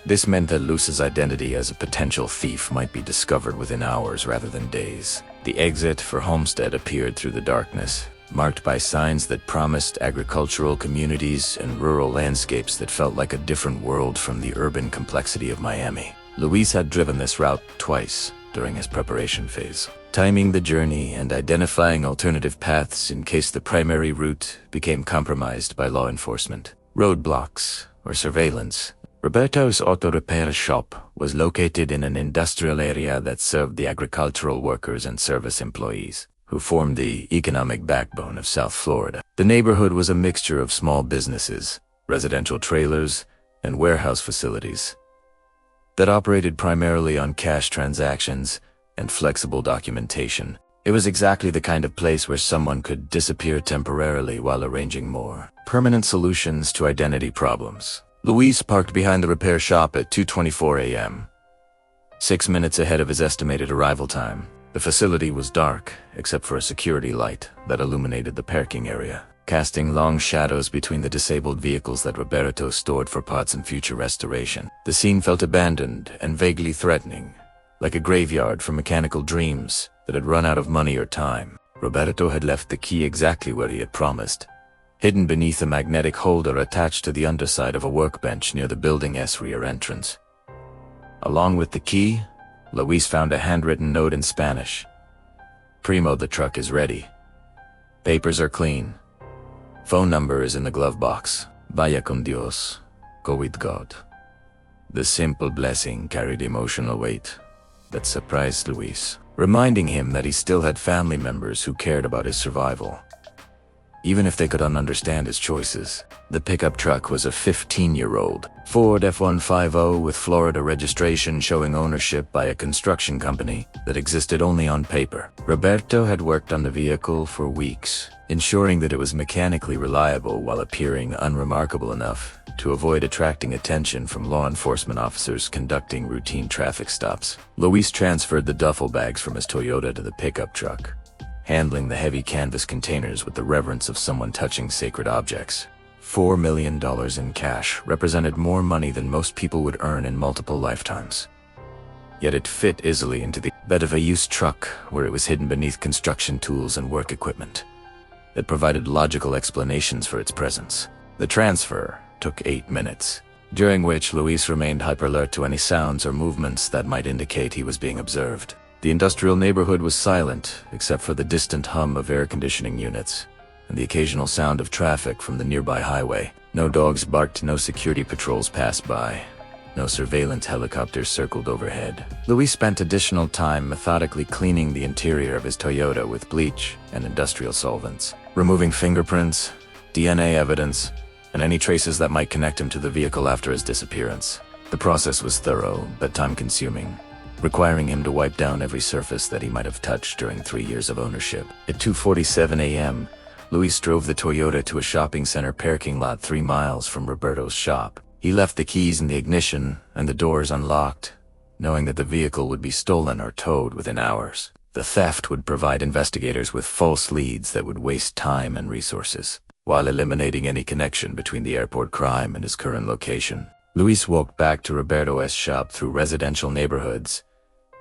This meant that Luis's identity as a potential thief might be discovered within hours rather than days. The exit for Homestead appeared through the darkness, marked by signs that promised agricultural communities and rural landscapes that felt like a different world from the urban complexity of Miami. Luis had driven this route twice during his preparation phase, timing the journey and identifying alternative paths in case the primary route became compromised by law enforcement, roadblocks, or surveillance. Roberto's auto repair shop was located in an industrial area that served the agricultural workers and service employees, who formed the economic backbone of South Florida. The neighborhood was a mixture of small businesses, residential trailers, and warehouse facilities that operated primarily on cash transactions and flexible documentation. It was exactly the kind of place where someone could disappear temporarily while arranging more permanent solutions to identity problems. Luis parked behind the repair shop at 2:24 a.m., 6 minutes ahead of his estimated arrival time. The facility was dark, except for a security light that illuminated the parking area, casting long shadows between the disabled vehicles that Roberto stored for parts and future restoration. The scene felt abandoned and vaguely threatening, like a graveyard for mechanical dreams that had run out of money or time. Roberto had left the key exactly where he had promised, hidden beneath a magnetic holder attached to the underside of a workbench near the building's rear entrance. Along with the key, Luis found a handwritten note in Spanish. "Primo, the truck is ready. Papers are clean. Phone number is in the glove box. Vaya con Dios. Go with God." The simple blessing carried emotional weight that surprised Luis, reminding him that he still had family members who cared about his survival, even if they could understand his choices. The pickup truck was a 15-year-old Ford F-150 with Florida registration showing ownership by a construction company that existed only on paper. Roberto had worked on the vehicle for weeks, ensuring that it was mechanically reliable while appearing unremarkable enough to avoid attracting attention from law enforcement officers conducting routine traffic stops. Luis transferred the duffel bags from his Toyota to the pickup truck, handling the heavy canvas containers with the reverence of someone touching sacred objects. $4 million in cash represented more money than most people would earn in multiple lifetimes. Yet it fit easily into the bed of a used truck where it was hidden beneath construction tools and work equipment that provided logical explanations for its presence. The transfer took 8 minutes, during which Luis remained hyper-alert to any sounds or movements that might indicate he was being observed. The industrial neighborhood was silent, except for the distant hum of air conditioning units and the occasional sound of traffic from the nearby highway. No dogs barked, no security patrols passed by, no surveillance helicopters circled overhead. Luis spent additional time methodically cleaning the interior of his Toyota with bleach and industrial solvents, removing fingerprints, DNA evidence, and any traces that might connect him to the vehicle after his disappearance. The process was thorough but time-consuming, requiring him to wipe down every surface that he might have touched during 3 years of ownership. At 2:47 a.m., Luis drove the Toyota to a shopping center parking lot 3 miles from Roberto's shop. He left the keys in the ignition and the doors unlocked, knowing that the vehicle would be stolen or towed within hours. The theft would provide investigators with false leads that would waste time and resources, while eliminating any connection between the airport crime and his current location. Luis walked back to Roberto's shop through residential neighborhoods,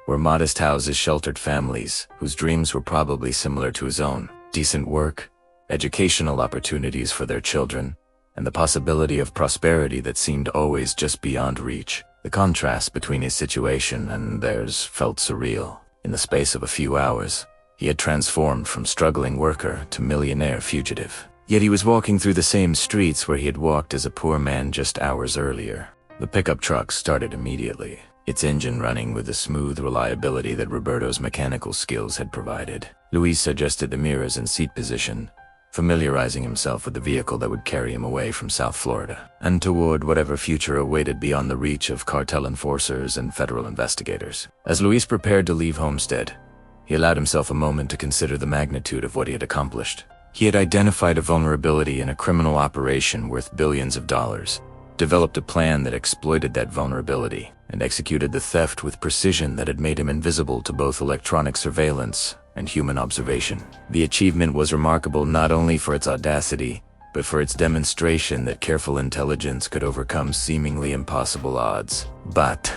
where modest houses sheltered families whose dreams were probably similar to his own. Decent work, educational opportunities for their children, and the possibility of prosperity that seemed always just beyond reach. The contrast between his situation and theirs felt surreal. In the space of a few hours, he had transformed from struggling worker to millionaire fugitive. Yet he was walking through the same streets where he had walked as a poor man just hours earlier. The pickup truck started immediately, its engine running with the smooth reliability that Roberto's mechanical skills had provided. Luis adjusted the mirrors and seat position, familiarizing himself with the vehicle that would carry him away from South Florida, and toward whatever future awaited beyond the reach of cartel enforcers and federal investigators. As Luis prepared to leave Homestead, he allowed himself a moment to consider the magnitude of what he had accomplished. He had identified a vulnerability in a criminal operation worth billions of dollars, developed a plan that exploited that vulnerability, and executed the theft with precision that had made him invisible to both electronic surveillance and human observation. The achievement was remarkable not only for its audacity, but for its demonstration that careful intelligence could overcome seemingly impossible odds. But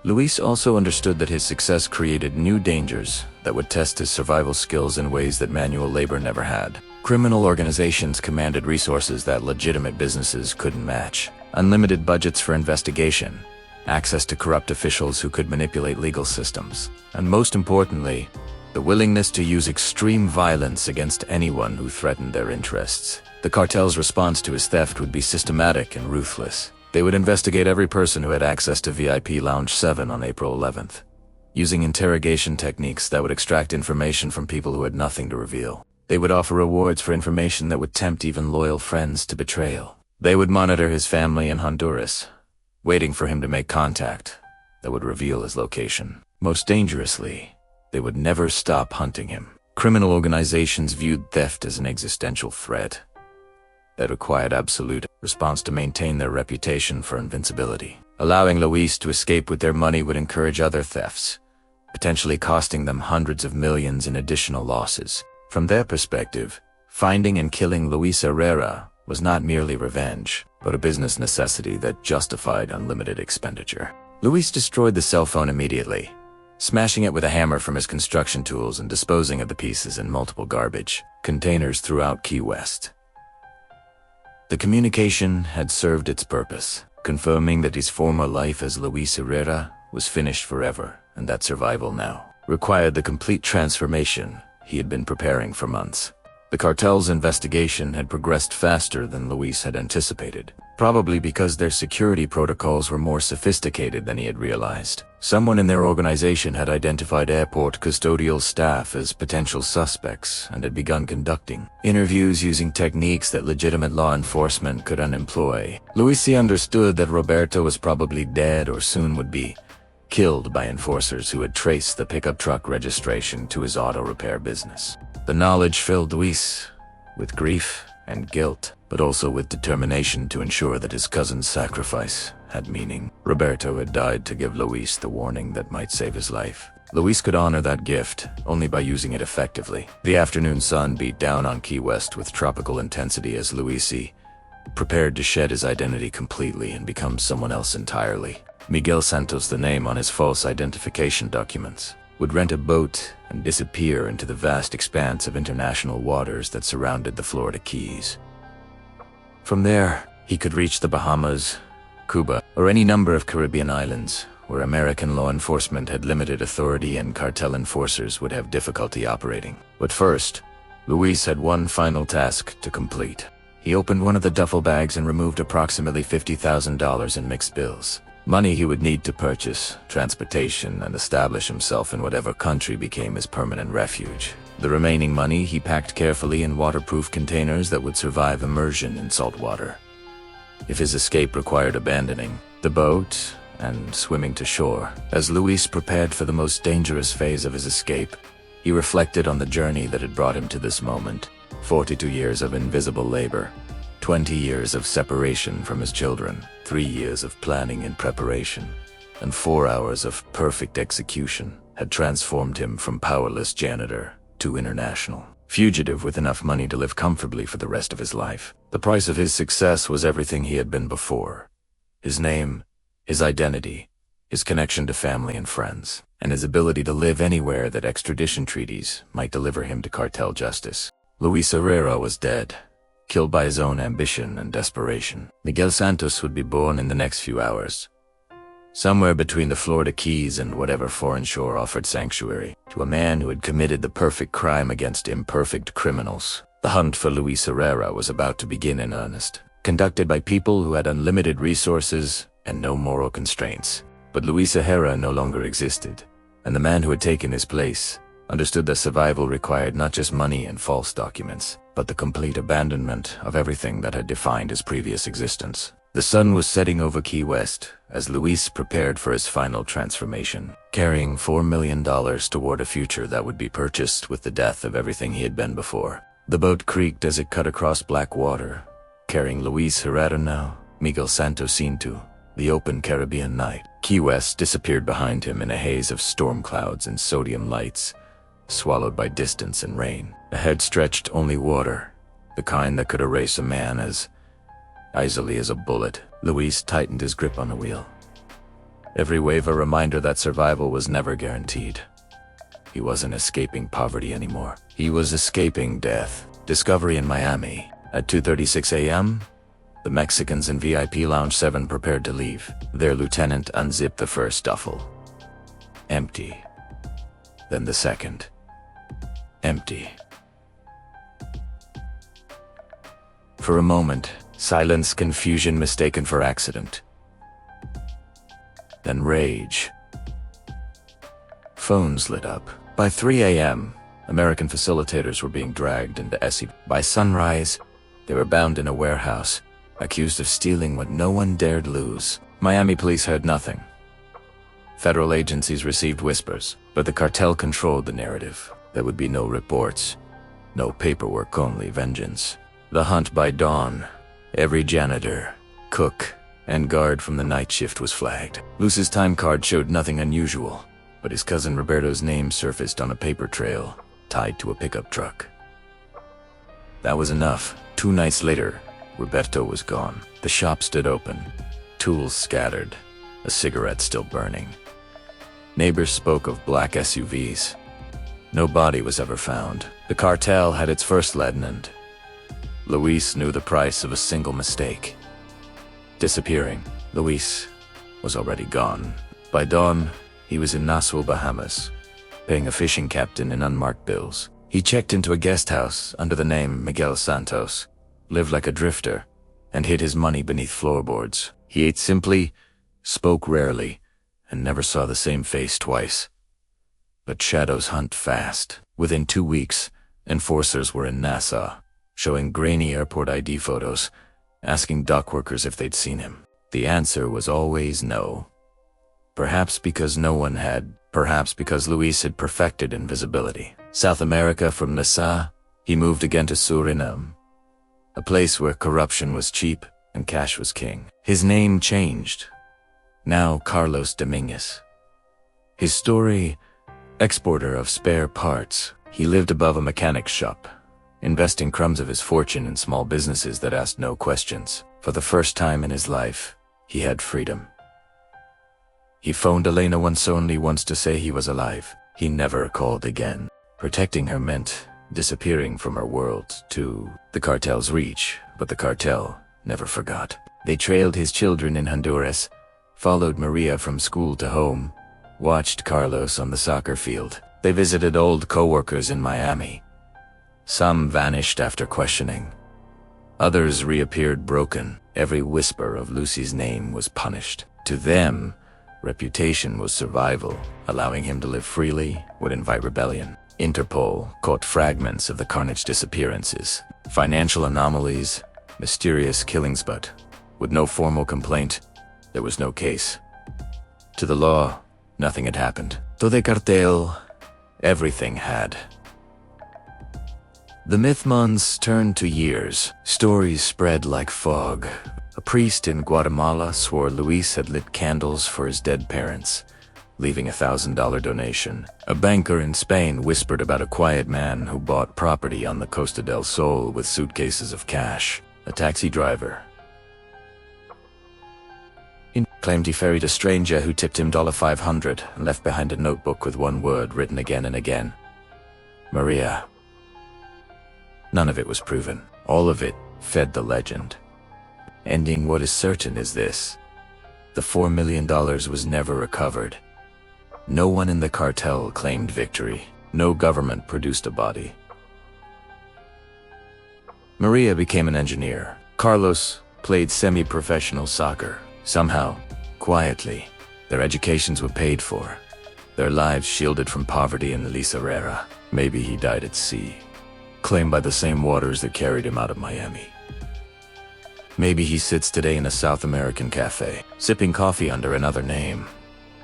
Luis also understood that his success created new dangers that would test his survival skills in ways that manual labor never had. Criminal organizations commanded resources that legitimate businesses couldn't match. Unlimited budgets for investigation, access to corrupt officials who could manipulate legal systems, and most importantly, the willingness to use extreme violence against anyone who threatened their interests. The cartel's response to his theft would be systematic and ruthless. They would investigate every person who had access to VIP Lounge 7 on April 11th, using interrogation techniques that would extract information from people who had nothing to reveal. They would offer rewards for information that would tempt even loyal friends to betrayal. They would monitor his family in Honduras, waiting for him to make contact that would reveal his location. Most dangerously, they would never stop hunting him. Criminal organizations viewed theft as an existential threat that required absolute response to maintain their reputation for invincibility. Allowing Luis to escape with their money would encourage other thefts, potentially costing them hundreds of millions in additional losses. From their perspective, finding and killing Luis Herrera was not merely revenge, but a business necessity that justified unlimited expenditure. Luis destroyed the cell phone immediately, smashing it with a hammer from his construction tools and disposing of the pieces in multiple garbage containers throughout Key West. The communication had served its purpose, confirming that his former life as Luis Herrera was finished forever, and that survival now required the complete transformation he had been preparing for months. The cartel's investigation had progressed faster than Luis had anticipated, probably because their security protocols were more sophisticated than he had realized. Someone in their organization had identified airport custodial staff as potential suspects and had begun conducting interviews using techniques that legitimate law enforcement could unemploy. Luis understood that Roberto was probably dead or soon would be killed by enforcers who had traced the pickup truck registration to his auto repair business. The knowledge filled Luis with grief and guilt, but also with determination to ensure that his cousin's sacrifice had meaning. Roberto had died to give Luis the warning that might save his life. Luis could honor that gift only by using it effectively. The afternoon sun beat down on Key West with tropical intensity as Luis prepared to shed his identity completely and become someone else entirely. Miguel Santos, the name on his false identification documents, would rent a boat and disappear into the vast expanse of international waters that surrounded the Florida Keys. From there, he could reach the Bahamas, Cuba, or any number of Caribbean islands where American law enforcement had limited authority and cartel enforcers would have difficulty operating. But first, Luis had one final task to complete. He opened one of the duffel bags and removed approximately $50,000 in mixed bills. Money he would need to purchase transportation and establish himself in whatever country became his permanent refuge. The remaining money he packed carefully in waterproof containers that would survive immersion in salt water. If his escape required abandoning the boat and swimming to shore. As Luis prepared for the most dangerous phase of his escape, he reflected on the journey that had brought him to this moment. 42 years of invisible labor, 20 years of separation from his children, 3 years of planning and preparation, and 4 hours of perfect execution had transformed him from powerless janitor to international fugitive with enough money to live comfortably for the rest of his life. The price of his success was everything he had been before. His name, his identity, his connection to family and friends, and his ability to live anywhere that extradition treaties might deliver him to cartel justice. Luis Herrera was dead, killed by his own ambition and desperation. Miguel Santos would be born in the next few hours, somewhere between the Florida Keys and whatever foreign shore offered sanctuary, to a man who had committed the perfect crime against imperfect criminals. The hunt for Luis Herrera was about to begin in earnest, conducted by people who had unlimited resources and no moral constraints. But Luis Herrera no longer existed, and the man who had taken his place understood that survival required not just money and false documents, but the complete abandonment of everything that had defined his previous existence. The sun was setting over Key West as Luis prepared for his final transformation, carrying $4 million toward a future that would be purchased with the death of everything he had been before. The boat creaked as it cut across black water, carrying Luis Herrera now, Miguel Santos into the open Caribbean night. Key West disappeared behind him in a haze of storm clouds and sodium lights, swallowed by distance and rain. Ahead stretched only water, the kind that could erase a man as easily as a bullet. Luis tightened his grip on the wheel, every wave a reminder that survival was never guaranteed. He wasn't escaping poverty anymore. He was escaping death. Discovery in Miami. At 2:36 a.m., the Mexicans in VIP Lounge 7 prepared to leave. Their lieutenant unzipped the first duffel. Empty. Then the second. Empty. For a moment, silence, confusion mistaken for accident. Then rage. Phones lit up. By 3 a.m., American facilitators were being dragged into SE. By sunrise, they were bound in a warehouse, accused of stealing what no one dared lose. Miami police heard nothing. Federal agencies received whispers, but the cartel controlled the narrative. There would be no reports, no paperwork, only vengeance. The hunt by dawn. Every janitor, cook, and guard from the night shift was flagged. Luis's time card showed nothing unusual, but his cousin Roberto's name surfaced on a paper trail tied to a pickup truck. That was enough. 2 nights later, Roberto was gone. The shop stood open, tools scattered, a cigarette still burning. Neighbors spoke of black SUVs. No body was ever found. The cartel had its first lead, and Luis knew the price of a single mistake. Disappearing. Luis was already gone. By dawn, he was in Nassau, Bahamas, paying a fishing captain in unmarked bills. He checked into a guest house under the name Miguel Santos, lived like a drifter, and hid his money beneath floorboards. He ate simply, spoke rarely, and never saw the same face twice. But shadows hunt fast. Within 2 weeks, enforcers were in Nassau, showing grainy airport ID photos, asking dock workers if they'd seen him. The answer was always no. Perhaps because no one had, perhaps because Luis had perfected invisibility. South America from Nassau, he moved again to Suriname, a place where corruption was cheap and cash was king. His name changed. Now Carlos Dominguez. His story, exporter of spare parts. He lived above a mechanic's shop, investing crumbs of his fortune in small businesses that asked no questions. For the first time in his life, he had freedom. He phoned Elena once to say he was alive. He never called again. Protecting her meant disappearing from her world to the cartel's reach, but the cartel never forgot. They trailed his children in Honduras, followed Maria from school to home, watched Carlos on the soccer field. They visited old co-workers in Miami. Some vanished after questioning. Others reappeared broken. Every whisper of Lucy's name was punished. To them, reputation was survival. Allowing him to live freely would invite rebellion. Interpol caught fragments of the Carnage disappearances, financial anomalies, mysterious killings, but with no formal complaint, there was no case. To the law, nothing had happened. To the Cartel, everything had. The myth months turned to years. Stories spread like fog. A priest in Guatemala swore Luis had lit candles for his dead parents, leaving a $1,000 donation. A banker in Spain whispered about a quiet man who bought property on the Costa del Sol with suitcases of cash. A taxi driver claimed he ferried a stranger who tipped him $500 and left behind a notebook with one word written again and again: Maria. None of it was proven. All of it fed the legend. Ending, what is certain is this: the $4 million was never recovered. No one in the cartel claimed victory. No government produced a body. Maria became an engineer. Carlos played semi-professional soccer. Somehow, quietly, their educations were paid for. Their lives shielded from poverty in Luis Herrera. Maybe he died at sea, claimed by the same waters that carried him out of Miami. Maybe he sits today in a South American cafe, sipping coffee under another name,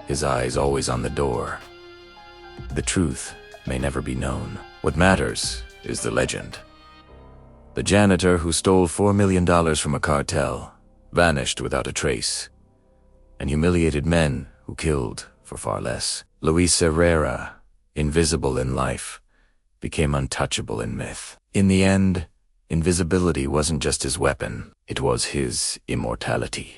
his eyes always on the door. The truth may never be known. What matters is the legend. The janitor who stole $4 million from a cartel vanished without a trace, and humiliated men who killed for far less. Luis Herrera, invisible in life, became untouchable in myth. In the end, invisibility wasn't just his weapon, it was his immortality.